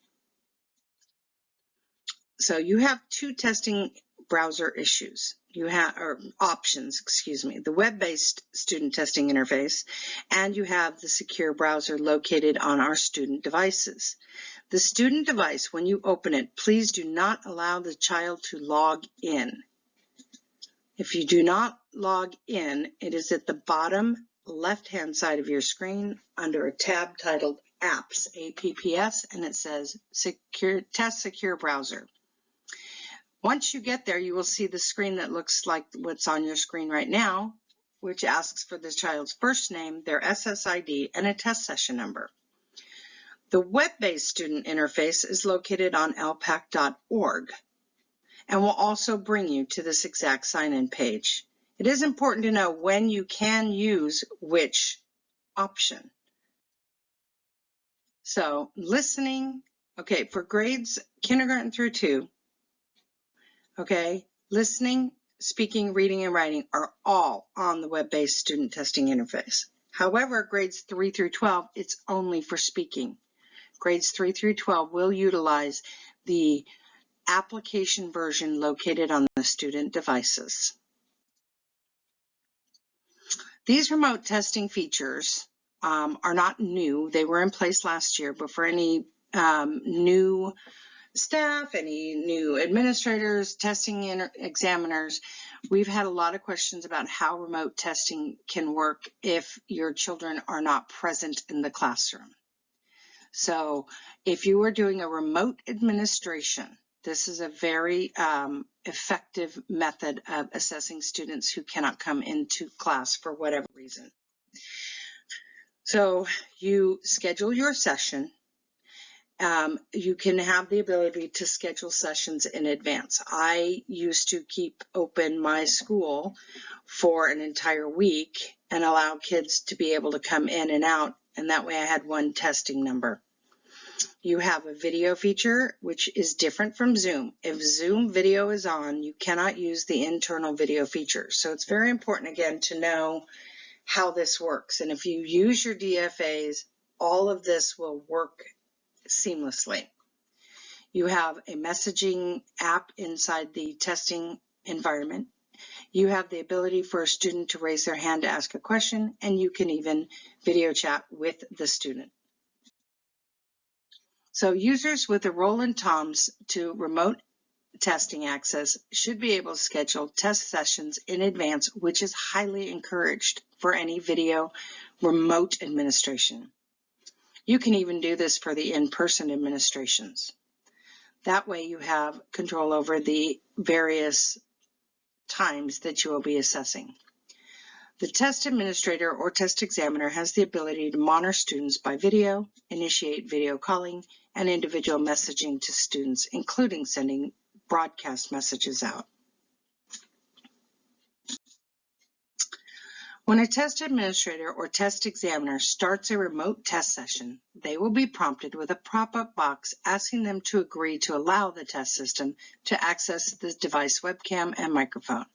So you have 2 testing browser options, the web-based student testing interface, and you have the secure browser located on our student devices. The student device, when you open it, please do not allow the child to log in. If you do not log in, it is at the bottom left-hand side of your screen under a tab titled Apps, APPS, and it says Test Secure Browser. Once you get there, you will see the screen that looks like what's on your screen right now, which asks for the child's first name, their SSID, and a test session number. The web-based student interface is located on elpac.org and will also bring you to this exact sign-in page. It is important to know when you can use which option. So listening, for grades kindergarten through 2, listening, speaking, reading, and writing are all on the web-based student testing interface. However, grades 3 through 12, it's only for speaking. Grades 3 through 12 will utilize the application version located on the student devices. These remote testing features are not new. They were in place last year, but for any new staff, any new administrators, testing examiners, we've had a lot of questions about how remote testing can work if your children are not present in the classroom. So if you are doing a remote administration, this is a very effective method of assessing students who cannot come into class for whatever reason. So you schedule your session, You can have the ability to schedule sessions in advance. I used to keep open my school for an entire week and allow kids to be able to come in and out, and that way I had one testing number. You have a video feature, which is different from Zoom. If Zoom video is on, you cannot use the internal video feature. So it's very important, again, to know how this works. And if you use your DFAs, all of this will work seamlessly. You have a messaging app inside the testing environment. You have the ability for a student to raise their hand to ask a question, and you can even video chat with the student. So users with a role in TOMS to remote testing access should be able to schedule test sessions in advance, which is highly encouraged for any video remote administration. You can even do this for the in-person administrations. That way you have control over the various times that you will be assessing. The test administrator or test examiner has the ability to monitor students by video, initiate video calling, and individual messaging to students, including sending broadcast messages out. When a test administrator or test examiner starts a remote test session, they will be prompted with a pop-up box asking them to agree to allow the test system to access the device webcam and microphone.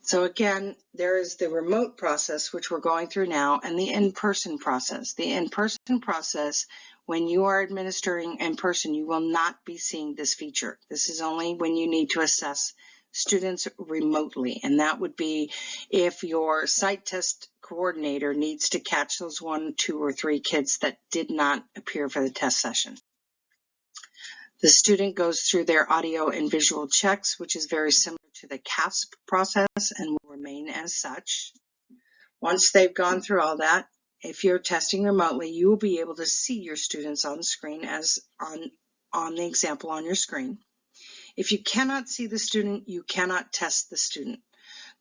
So again, there is the remote process, which we're going through now, and the in-person process. The in-person process, when you are administering in person, you will not be seeing this feature. This is only when you need to assess students remotely, and that would be if your site test coordinator needs to catch those 1, 2, or 3 kids that did not appear for the test session. The student goes through their audio and visual checks, which is very similar to the CASP process and will remain as such. Once they've gone through all that, if you're testing remotely, you will be able to see your students on screen as on the example on your screen. If you cannot see the student, you cannot test the student.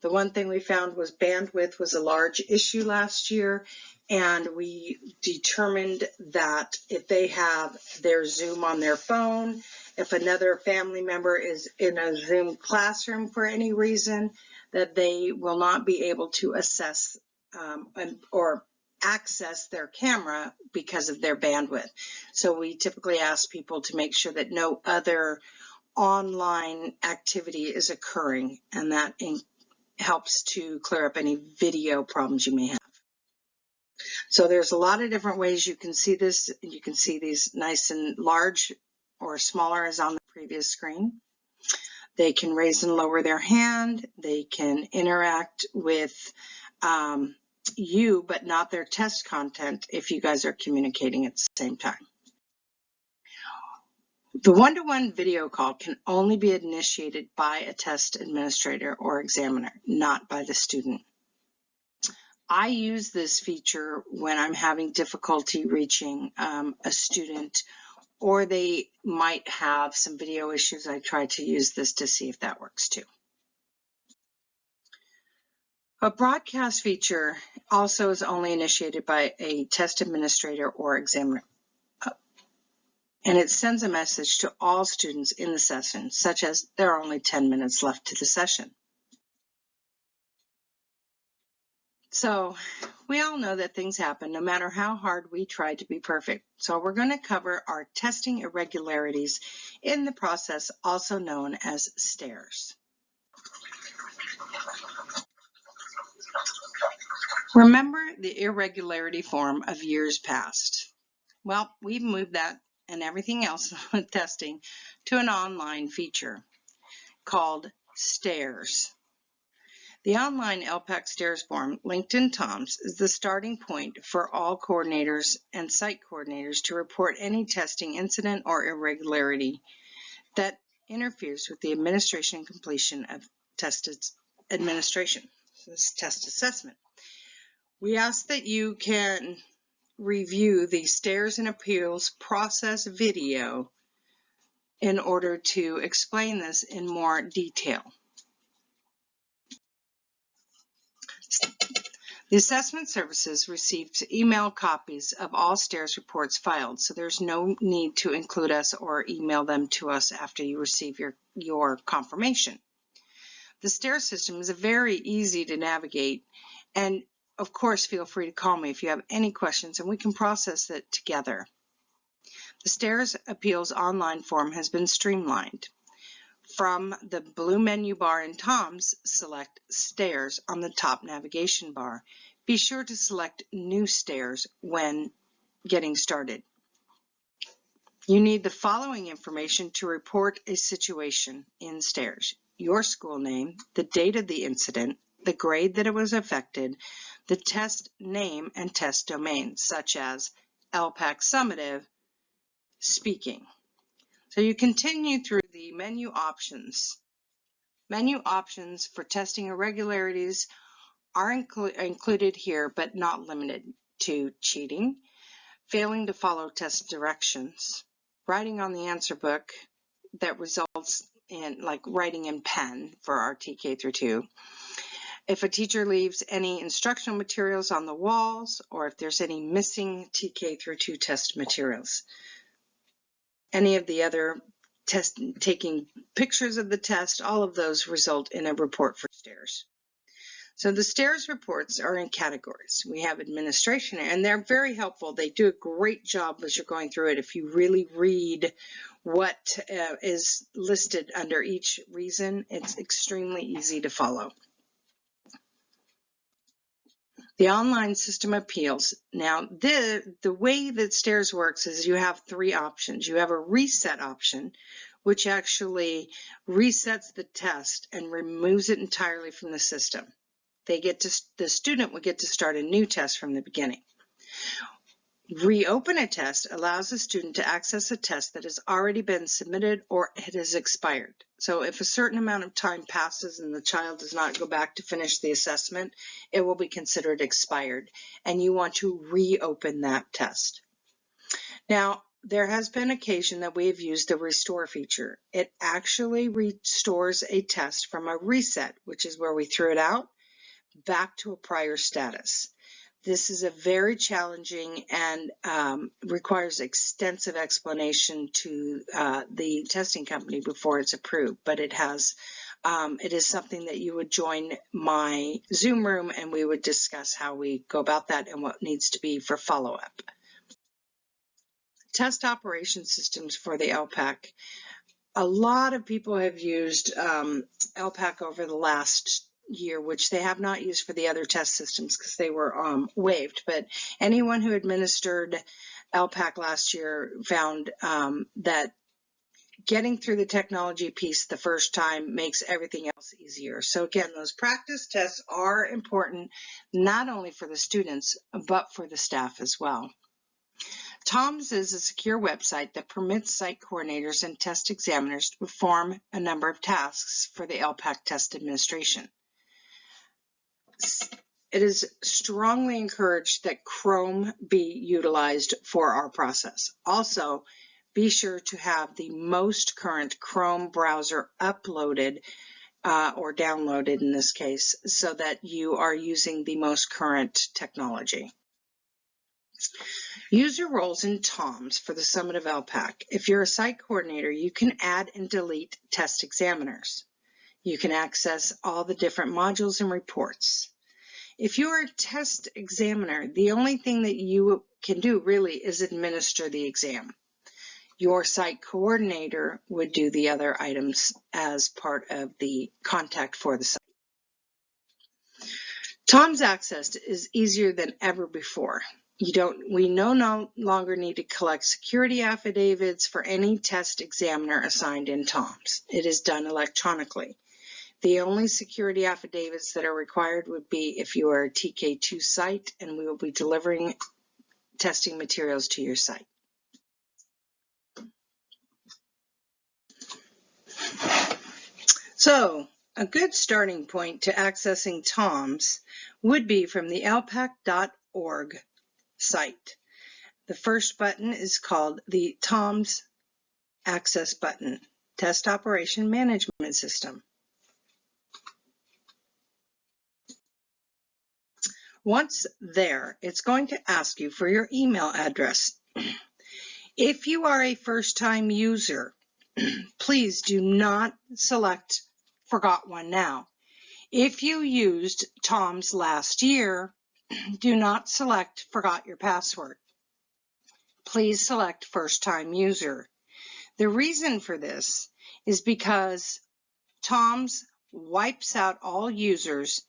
The one thing we found was bandwidth was a large issue last year, and we determined that if they have their Zoom on their phone, if another family member is in a Zoom classroom for any reason, that they will not be able to assess or access their camera because of their bandwidth. So we typically ask people to make sure that no other online activity is occurring, and that helps to clear up any video problems you may have. So there's a lot of different ways you can see this. You can see these nice and large or smaller as on the previous screen. They can raise and lower their hand. They can interact with you, but not their test content if you guys are communicating at the same time. The one-to-one video call can only be initiated by a test administrator or examiner, not by the student. I use this feature when I'm having difficulty reaching a student, or they might have some video issues. I try to use this to see if that works too. A broadcast feature also is only initiated by a test administrator or examiner, and it sends a message to all students in the session, such as there are only 10 minutes left to the session. So we all know that things happen no matter how hard we try to be perfect. So we're going to cover our testing irregularities in the process, also known as stairs. Remember the irregularity form of years past? Well, we've moved that and everything else with testing to an online feature called Stairs. The online ELPAC Stairs form linked in TOMS is the starting point for all coordinators and site coordinators to report any testing incident or irregularity that interferes with the administration and completion of test administration, this test assessment. We ask that you can review the Stairs and Appeals process video in order to explain this in more detail. The assessment services receives email copies of all STARS reports filed, so there's no need to include us or email them to us after you receive your confirmation. The STARS system is very easy to navigate, and of course feel free to call me if you have any questions and we can process it together. The STARS Appeals online form has been streamlined. From the blue menu bar in TOMS, select STARS on the top navigation bar. Be sure to select New STARS when getting started. You need the following information to report a situation in STARS: your school name, the date of the incident, the grade that it was affected, the test name and test domain, such as ELPAC Summative, speaking. So you continue through the menu options. Menu options for testing irregularities are included here, but not limited to: cheating, failing to follow test directions, writing on the answer book that results in like writing in pen for our TK through 2, if a teacher leaves any instructional materials on the walls, or if there's any missing TK through 2 test materials. Any of the other taking pictures of the test, all of those result in a report for STARS. So the STARS reports are in categories. We have administration, and they're very helpful. They do a great job as you're going through it. If you really read what is listed under each reason, it's extremely easy to follow. The online system appeals. Now, the way that STARS works is you have 3 options. You have a reset option, which actually resets the test and removes it entirely from the system. The student would get to start a new test from the beginning. Reopen a test allows the student to access a test that has already been submitted or it has expired. So if a certain amount of time passes and the child does not go back to finish the assessment, it will be considered expired, and you want to reopen that test. Now, there has been occasion that we have used the restore feature. It actually restores a test from a reset, which is where we threw it out, back to a prior status. This is a very challenging and requires extensive explanation to the testing company before it's approved, but it is something that you would join my Zoom room and we would discuss how we go about that and what needs to be for follow-up. Test operation systems for the ELPAC. A lot of people have used ELPAC over the last year, which they have not used for the other test systems because they were waived. But anyone who administered ELPAC last year found that getting through the technology piece the first time makes everything else easier. So again, those practice tests are important, not only for the students, but for the staff as well. TOMS is a secure website that permits site coordinators and test examiners to perform a number of tasks for the ELPAC test administration. It is strongly encouraged that Chrome be utilized for our process. Also, be sure to have the most current Chrome browser uploaded or downloaded in this case, so that you are using the most current technology. User roles in TOMS for the Summative ELPAC. If you're a site coordinator, you can add and delete test examiners. You can access all the different modules and reports. If you're a test examiner, the only thing that you can do really is administer the exam. Your site coordinator would do the other items as part of the contact for the site. TOMS access is easier than ever before. We no longer need to collect security affidavits for any test examiner assigned in TOMS. It is done electronically. The only security affidavits that are required would be if you are a TK2 site, and we will be delivering testing materials to your site. So, a good starting point to accessing TOMS would be from the elpac.org site. The first button is called the TOMS Access button, Test Operation Management System. Once there, it's going to ask you for your email address. If you are a first-time user, please do not select Forgot One Now. If you used TOMS last year, do not select Forgot Your Password. Please select First-Time User. The reason for this is because TOMS wipes out all users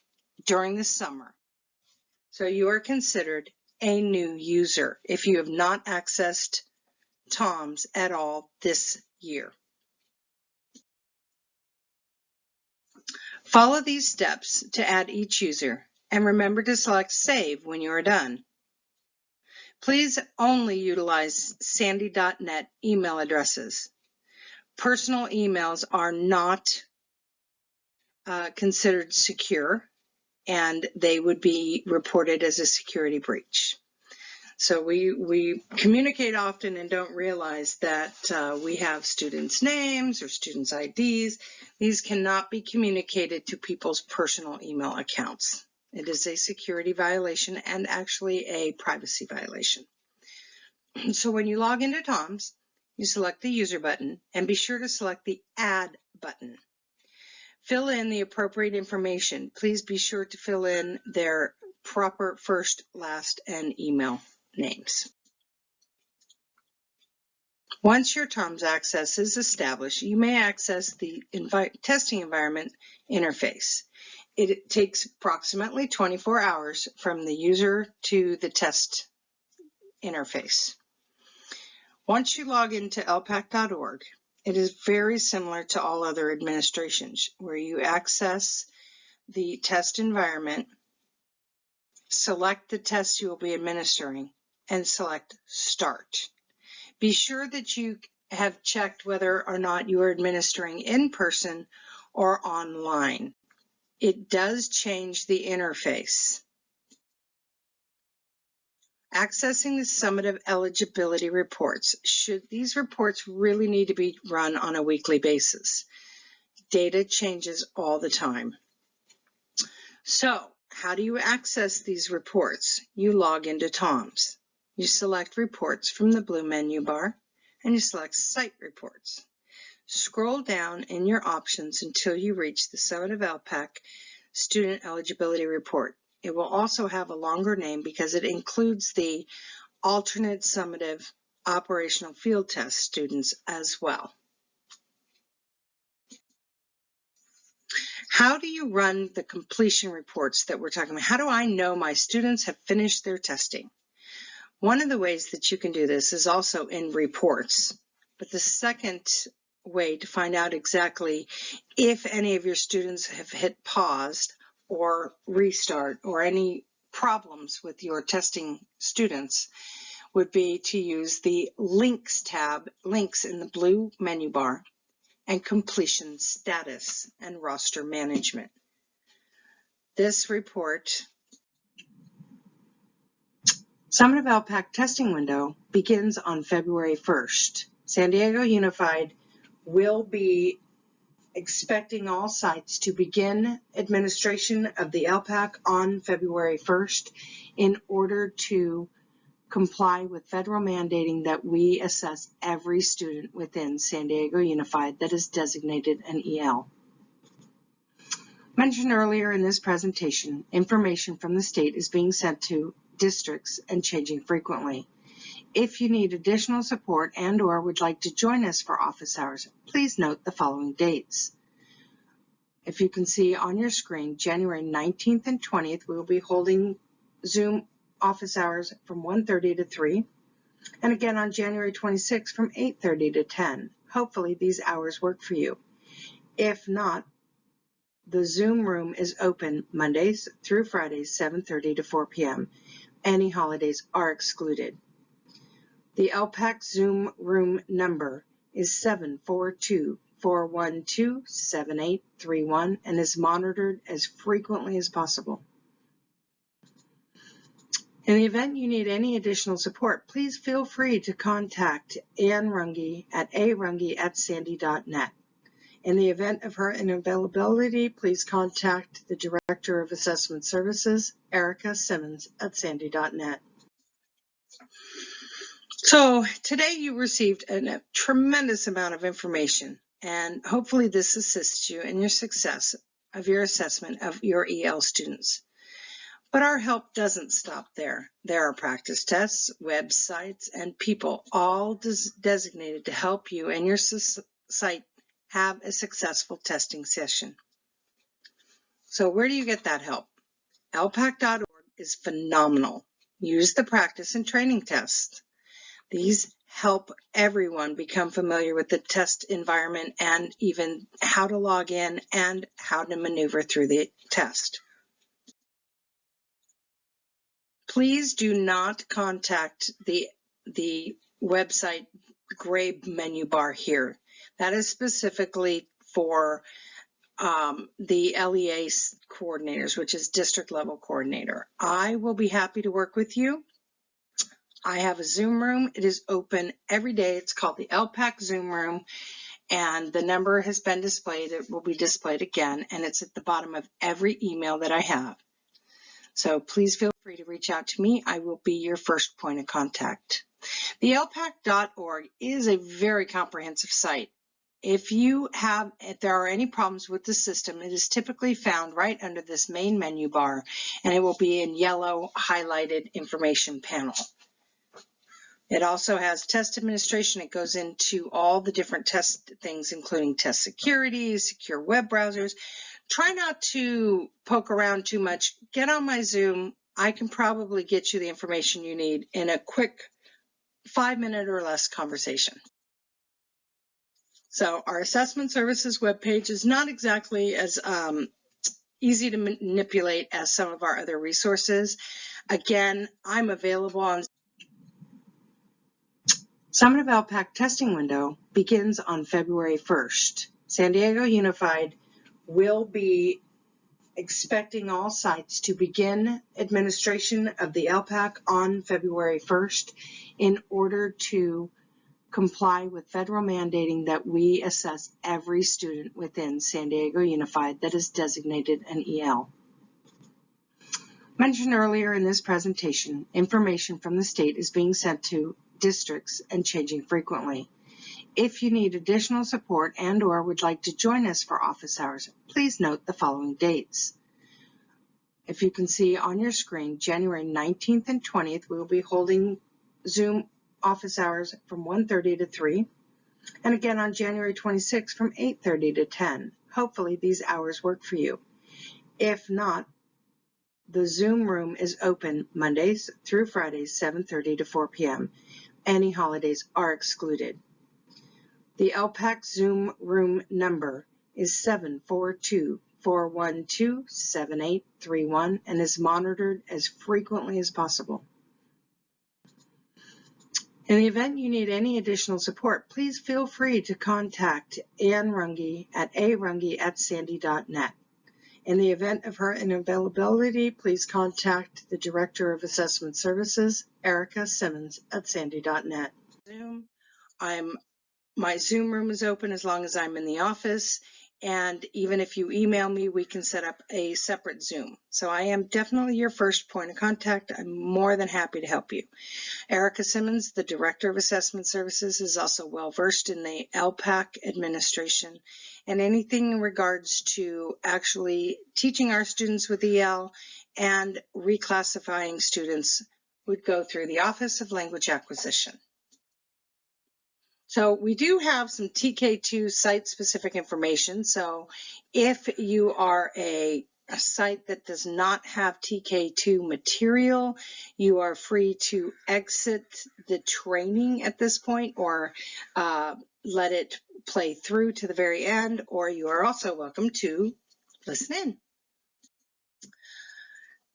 during the summer. So you are considered a new user if you have not accessed TOMS at all this year. Follow these steps to add each user, and remember to select Save when you are done. Please only utilize sandy.net email addresses. Personal emails are not considered secure, and they would be reported as a security breach. So we communicate often and don't realize that we have students' names or students' IDs. These cannot be communicated to people's personal email accounts. It is a security violation and actually a privacy violation. So when you log into TOMS, you select the User button and be sure to select the Add button. Fill in the appropriate information. Please be sure to fill in their proper first, last, and email names. Once your TOMS access is established, you may access the testing environment interface. It takes approximately 24 hours from the user to the test interface. Once you log into elpac.org, it is very similar to all other administrations, where you access the test environment, select the test you will be administering, and select Start. Be sure that you have checked whether or not you are administering in person or online. It does change the interface. Accessing the Summative eligibility reports. These reports really need to be run on a weekly basis. Data changes all the time. So, how do you access these reports? You log into TOMS. You select Reports from the blue menu bar, and you select Site Reports. Scroll down in your options until you reach the Summative ELPAC Student Eligibility Report. It will also have a longer name because it includes the alternate summative operational field test students as well. How do you run the completion reports that we're talking about? How do I know my students have finished their testing? One of the ways that you can do this is also in reports, but the second way to find out exactly if any of your students have hit pause or restart or any problems with your testing students would be to use the Links tab, Links in the blue menu bar, and Completion Status and Roster Management. This report, Summative ELPAC testing window begins on February 1st. San Diego Unified will be expecting all sites to begin administration of the ELPAC on February 1st in order to comply with federal mandating that we assess every student within San Diego Unified that is designated an EL. Mentioned earlier in this presentation, information from the state is being sent to districts and changing frequently. If you need additional support and or would like to join us for office hours, please note the following dates. If you can see on your screen, January 19th and 20th, we will be holding Zoom office hours from 1:30 to 3, and again on January 26th from 8:30 to 10. Hopefully these hours work for you. If not, the Zoom room is open Mondays through Fridays, 7:30 to 4 p.m. Any holidays are excluded. The ELPAC Zoom room number is 742-412-7831 and is monitored as frequently as possible. In the event you need any additional support, please feel free to contact Ann Runge at arunge@sandy.net. In the event of her unavailability, please contact the Director of Assessment Services, Erica Simmons, at sandy.net. So today you received a tremendous amount of information, and hopefully this assists you in your success of your assessment of your EL students. But our help doesn't stop there. There are practice tests, websites, and people all designated to help you and your site have a successful testing session. So where do you get that help? ELPAC.org is phenomenal. Use the practice and training tests. These help everyone become familiar with the test environment and even how to log in and how to maneuver through the test. Please do not contact the website gray menu bar here. That is specifically for the LEA coordinators, which is district level coordinator. I will be happy to work with you. I have a Zoom room. It is open every day. It's called the ELPAC Zoom room, and the number has been displayed. It will be displayed again, and it's at the bottom of every email that I have. So please feel free to reach out to me. I will be your first point of contact. The ELPAC.org is a very comprehensive site. If there are any problems with the system, it is typically found right under this main menu bar, and it will be in yellow highlighted information panel. It also has test administration. It goes into all the different test things, including test security, secure web browsers. Try not to poke around too much. Get on my Zoom. I can probably get you the information you need in a quick 5-minute or less conversation. So our assessment services webpage is not exactly as easy to manipulate as some of our other resources. Again, I'm available on Summative ELPAC testing window begins on February 1st. San Diego Unified will be expecting all sites to begin administration of the ELPAC on February 1st in order to comply with federal mandating that we assess every student within San Diego Unified that is designated an EL. Mentioned earlier in this presentation, information from the state is being sent to districts and changing frequently. If you need additional support and/or would like to join us for office hours, please note the following dates. If you can see on your screen, January 19th and 20th, we will be holding Zoom office hours from 1:30 to 3, and again on January 26th from 8:30 to 10. Hopefully these hours work for you. If not, the Zoom room is open Mondays through Fridays, 7:30 to 4 p.m. Any holidays are excluded. The ELPAC Zoom room number is 742-412-7831 and is monitored as frequently as possible. In the event you need any additional support, please feel free to contact Ann Runge at arunge@sandy.net. In the event of her unavailability, please contact the Director of Assessment Services, Erica Simmons, at sandy.net. My Zoom room is open as long as I'm in the office, and even if you email me, we can set up a separate Zoom. So I am definitely your first point of contact. I'm more than happy to help you. Erica Simmons, the Director of Assessment Services, is also well versed in the ELPAC administration and anything in regards to actually teaching our students with EL and reclassifying students would go through the Office of Language Acquisition. So we do have some TK2 site-specific information. So if you are a site that does not have TK2 material, you are free to exit the training at this point or let it play through to the very end, or you are also welcome to listen in.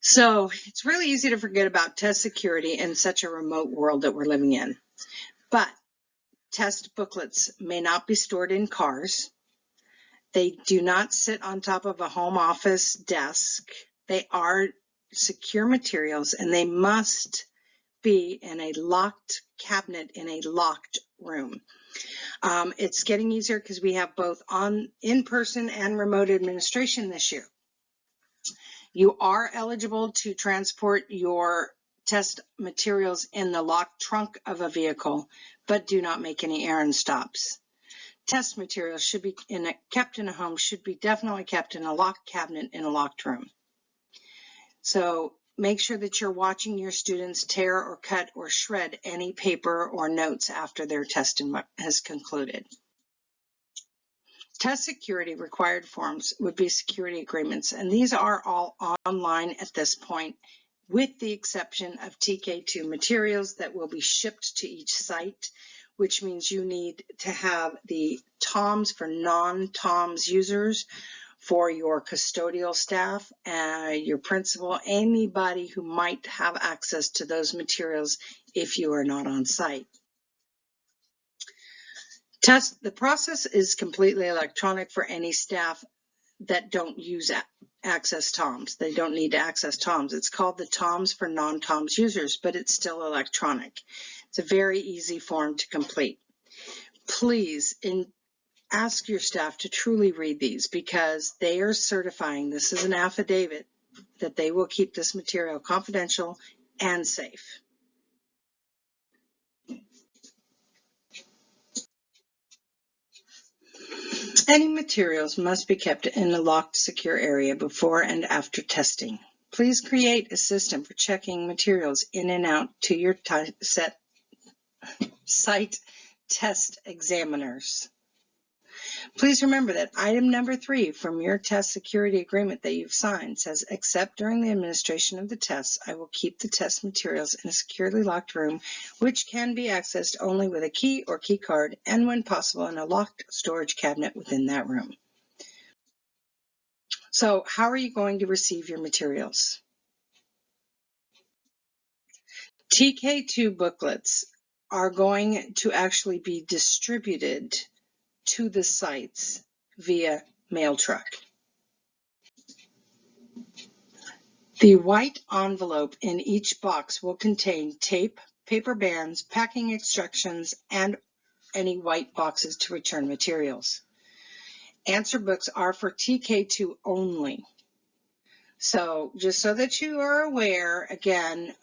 So it's really easy to forget about test security in such a remote world that we're living in. But test booklets may not be stored in cars. They do not sit on top of a home office desk. They are secure materials, and they must be in a locked cabinet in a locked room. It's getting easier because we have both in-person and remote administration this year. You are eligible to transport your test materials in the locked trunk of a vehicle, but do not make any errand stops. Test materials should be kept in a home, should be definitely kept in a locked cabinet in a locked room. So make sure that you're watching your students tear or cut or shred any paper or notes after their test has concluded. Test security required forms would be security agreements, and these are all online at this point, with the exception of TK2 materials that will be shipped to each site, which means you need to have the TOMS for non-TOMS users for your custodial staff, your principal, anybody who might have access to those materials if you are not on site. The process is completely electronic for any staff that don't use access TOMS. They don't need to access TOMS. It's called the TOMS for non-TOMS users, but it's still electronic. It's a very easy form to complete. Please ask your staff to truly read these, because they are certifying, this is an affidavit, that they will keep this material confidential and safe. Any materials must be kept in a locked, secure area before and after testing. Please create a system for checking materials in and out to your site test examiners. Please remember that item number 3 from your test security agreement that you've signed says, except during the administration of the tests, I will keep the test materials in a securely locked room, which can be accessed only with a key or key card, and when possible in a locked storage cabinet within that room. So how are you going to receive your materials? TK2 booklets are going to actually be distributed to the sites via mail truck. The white envelope in each box will contain tape, paper bands, packing instructions, and any white boxes to return materials. Answer books are for TK2 only. So just so that you are aware, again,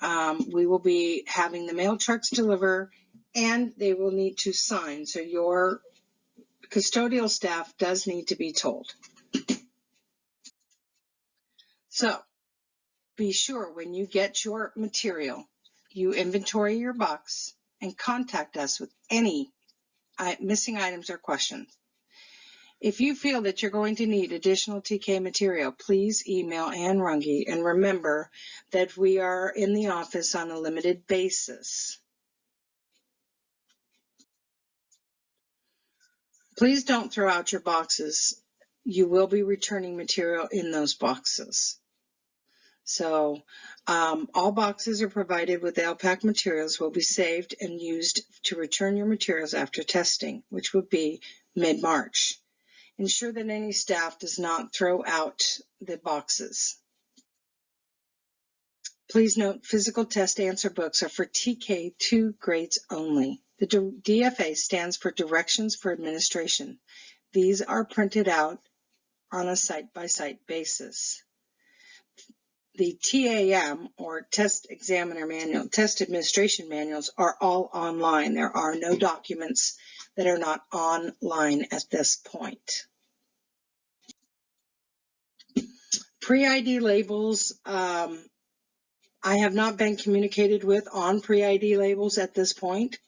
we will be having the mail trucks deliver, and they will need to sign. So your custodial staff does need to be told. So be sure when you get your material, you inventory your box and contact us with any missing items or questions. If you feel that you're going to need additional TK material, please email Ann Runge, and remember that we are in the office on a limited basis. Please don't throw out your boxes. You will be returning material in those boxes. So all boxes are provided with ELPAC materials will be saved and used to return your materials after testing, which would be mid-March. Ensure that any staff does not throw out the boxes. Please note, physical test answer books are for TK2 grades only. The DFA stands for Directions for Administration. These are printed out on a site-by-site basis. The TAM, or Test Examiner Manual, Test Administration Manuals, are all online. There are no documents that are not online at this point. Pre-ID labels, I have not been communicated with on pre-ID labels at this point.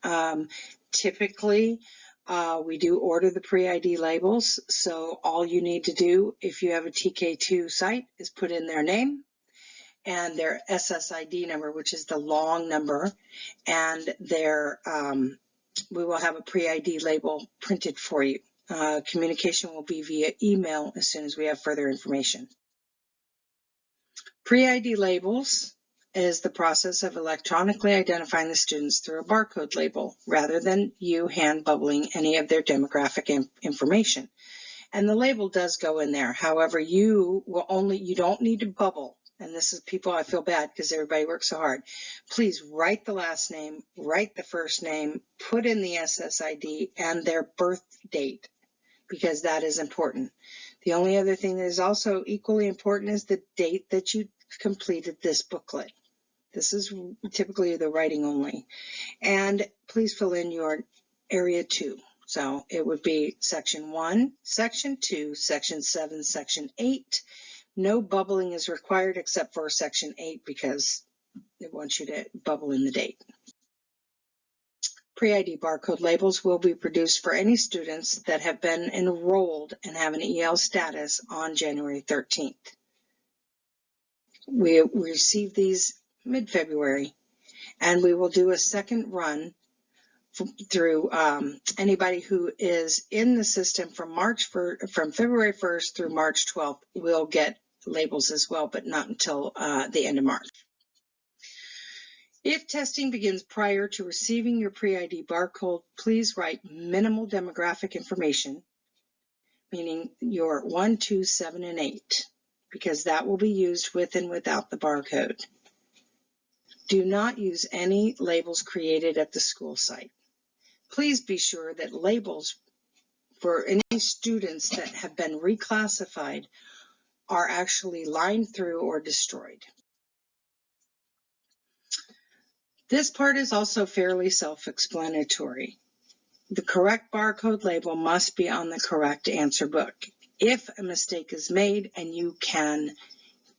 Typically, we do order the pre-ID labels, so all you need to do if you have a TK2 site is put in their name and their SSID number, which is the long number, and their we will have a pre-ID label printed for you. Communication will be via email as soon as we have further information. Pre-ID labels is the process of electronically identifying the students through a barcode label rather than you hand bubbling any of their demographic information. And the label does go in there. However, you don't need to bubble and this is people, I feel bad because everybody works so hard. Please write the last name, write the first name, put in the SSID and their birth date, because that is important. The only other thing that is also equally important is the date that you completed this booklet. This is typically the writing only. And please fill in your area 2. So it would be section 1, section 2, section 7, section 8. No bubbling is required except for section 8 because it wants you to bubble in the date. Pre-ID barcode labels will be produced for any students that have been enrolled and have an EL status on January 13th. We received these mid-February, and we will do a second run through anybody who is in the system from February 1st through March 12th will get labels as well, but not until the end of March. If testing begins prior to receiving your pre-ID barcode, please write minimal demographic information, meaning your 1, 2, 7, and 8, because that will be used with and without the barcode. Do not use any labels created at the school site. Please be sure that labels for any students that have been reclassified are actually lined through or destroyed. This part is also fairly self-explanatory. The correct barcode label must be on the correct answer book. If a mistake is made and you can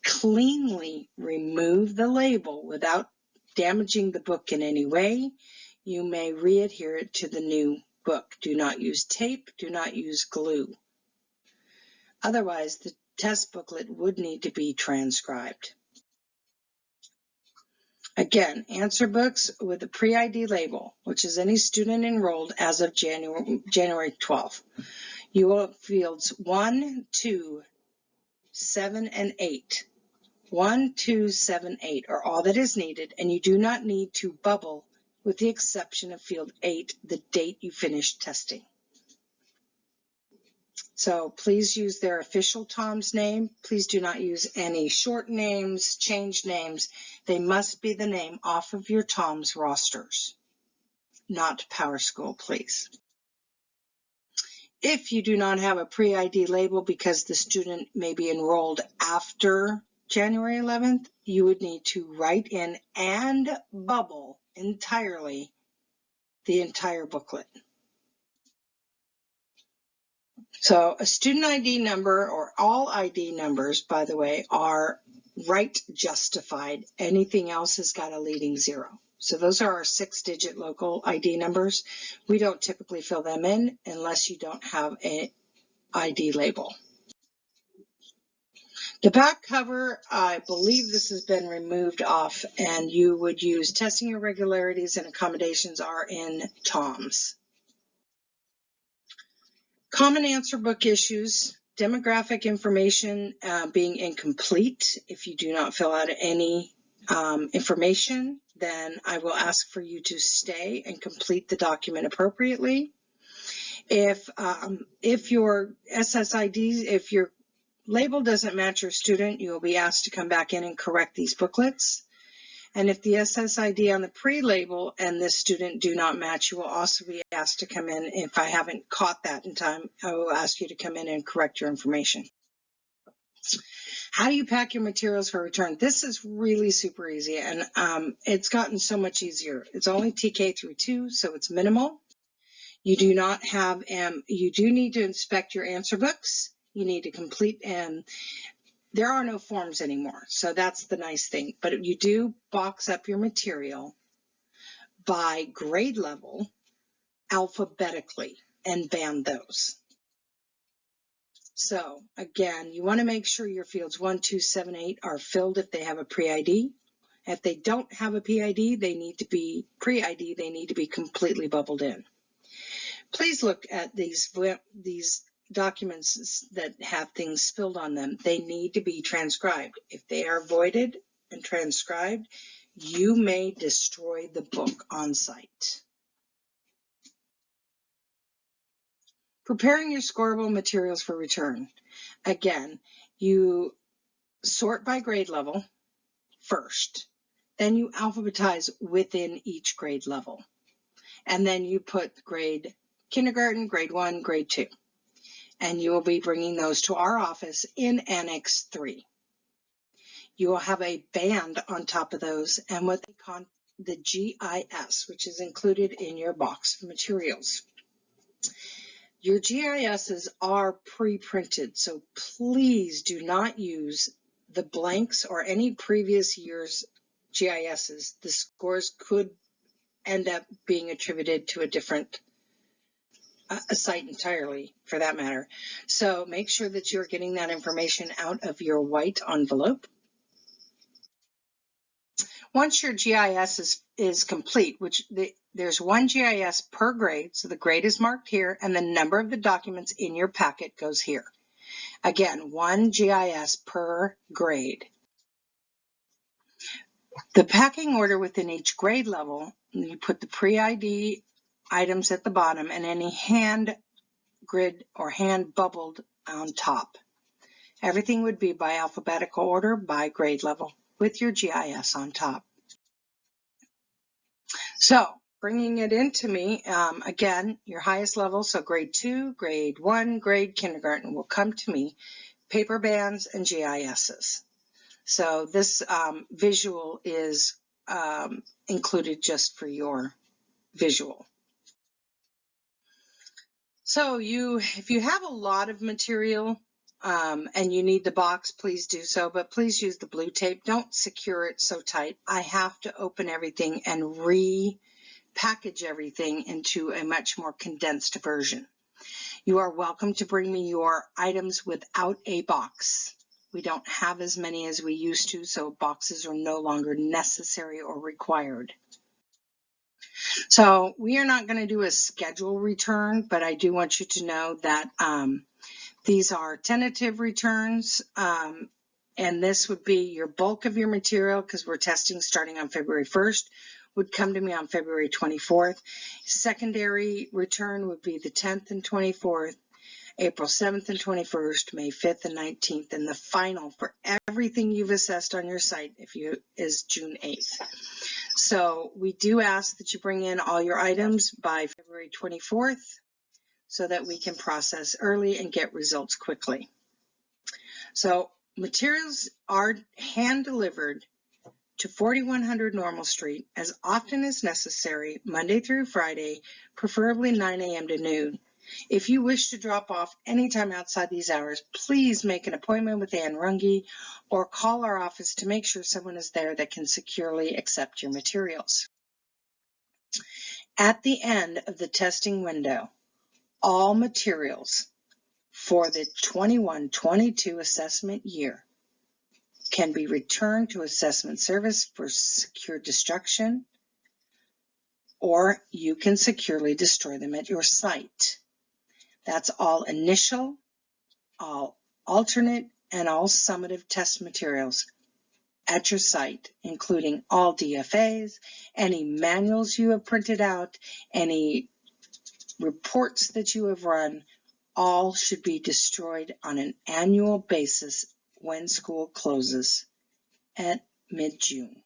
cleanly remove the label without damaging the book in any way, you may re-adhere it to the new book. Do not use tape. Do not use glue. Otherwise, the test booklet would need to be transcribed. Again, answer books with a pre-ID label, which is any student enrolled as of January 12th. You will have fields 1, 2, 7, and 8. 1, 2, 7, 8 are all that is needed, and you do not need to bubble with the exception of field 8, the date you finished testing. So please use their official TOMS name. Please do not use any short names, change names. They must be the name off of your TOMS rosters, not PowerSchool, please. If you do not have a pre-ID label because the student may be enrolled after January 11th, you would need to write in and bubble entirely the entire booklet. So a student ID number, or all ID numbers, by the way, are right justified. Anything else has got a leading 0. So those are our 6-digit local ID numbers. We don't typically fill them in unless you don't have an ID label. The back cover, I believe this has been removed off, and you would use testing irregularities and accommodations are in TOMS. Common answer book issues, demographic information being incomplete. If you do not fill out any information, then I will ask for you to stay and complete the document appropriately. If your SSID, if your label doesn't match your student, you will be asked to come back in and correct these booklets. And if the SSID on the pre-label and this student do not match, you will also be asked to come in. If I haven't caught that in time, I will ask you to come in and correct your information. How do you pack your materials for return? This is really super easy, and it's gotten so much easier. It's only TK through 2, so it's minimal. You do not have, you do need to inspect your answer books. You need to complete, there are no forms anymore, so that's the nice thing. But you do box up your material by grade level alphabetically and band those. So again, you want to make sure your fields 1, 2, 7, 8 are filled if they have a pre-ID. If they don't have a pre-ID, they need to be completely bubbled in. Please look at these documents that have things spilled on them. They need to be transcribed. If they are voided and transcribed, you may destroy the book on site. Preparing your scoreable materials for return. Again, you sort by grade level first. Then you alphabetize within each grade level. And then you put grade kindergarten, grade 1, grade 2. And you will be bringing those to our office in Annex 3. You will have a band on top of those and what they call the GIS, which is included in your box of materials. Your GISs are pre-printed, so please do not use the blanks or any previous year's GISs. The scores could end up being attributed to a different site entirely, for that matter. So make sure that you're getting that information out of your white envelope. Once your GIS is complete, there's one GIS per grade, so the grade is marked here, and the number of the documents in your packet goes here. Again, one GIS per grade. The packing order within each grade level, you put the pre-ID items at the bottom and any hand grid or hand bubbled on top. Everything would be by alphabetical order by grade level with your GIS on top. So bringing it into me, again, your highest level, so grade 2, grade 1, grade kindergarten will come to me, paper bands and GISs. So this visual is included just for your visual. So if you have a lot of material and you need the box, please do so, but please use the blue tape. Don't secure it so tight. I have to open everything and repackage everything into a much more condensed version. You are welcome to bring me your items without a box. We don't have as many as we used to, so boxes are no longer necessary or required. So we are not going to do a schedule return, but I do want you to know that these are tentative returns, and this would be your bulk of your material, because we're testing starting on February 1st, would come to me on February 24th. Secondary return would be the 10th and 24th, April 7th and 21st, May 5th and 19th, and the final for everything you've assessed on your site is June 8th. So we do ask that you bring in all your items by February 24th so that we can process early and get results quickly. So materials are hand delivered to 4100 Normal Street as often as necessary, Monday through Friday, preferably 9 a.m. to noon. If you wish to drop off anytime outside these hours, please make an appointment with Ann Runge or call our office to make sure someone is there that can securely accept your materials. At the end of the testing window, all materials for the 21-22 assessment year can be returned to assessment service for secure destruction, or you can securely destroy them at your site. That's all initial, all alternate, and all summative test materials at your site, including all DFAs, any manuals you have printed out, any reports that you have run, all should be destroyed on an annual basis when school closes at mid-June.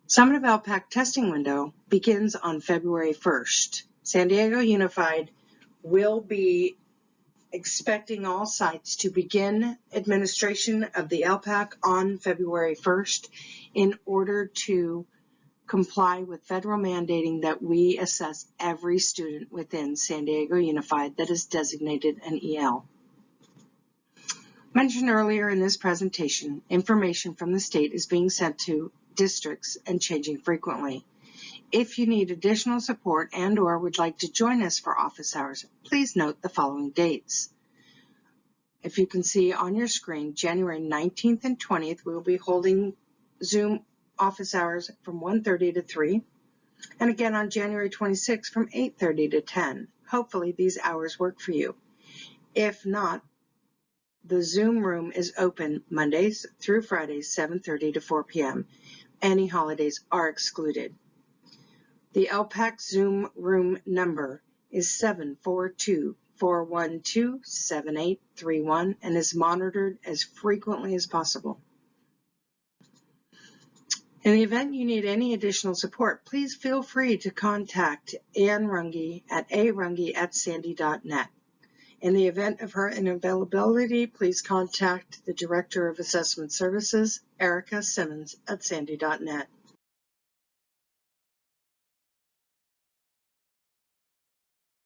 Summative ELPAC testing window begins on February 1st. San Diego Unified will be expecting all sites to begin administration of the ELPAC on February 1st in order to comply with federal mandating that we assess every student within San Diego Unified that is designated an EL. Mentioned earlier in this presentation, information from the state is being sent to districts and changing frequently. If you need additional support and/or would like to join us for office hours, please note the following dates. If you can see on your screen, January 19th and 20th, we will be holding Zoom office hours from 1:30 to 3, and again on January 26th from 8:30 to 10. Hopefully these hours work for you. If not, the Zoom room is open Mondays through Fridays, 7:30 to 4 p.m. Any holidays are excluded. The ELPAC Zoom room number is 742 412-7831 and is monitored as frequently as possible. In the event you need any additional support, please feel free to contact Ann Runge at arunge@sandy.net. In the event of her unavailability, please contact the Director of Assessment Services, Erica Simmons, at sandy.net.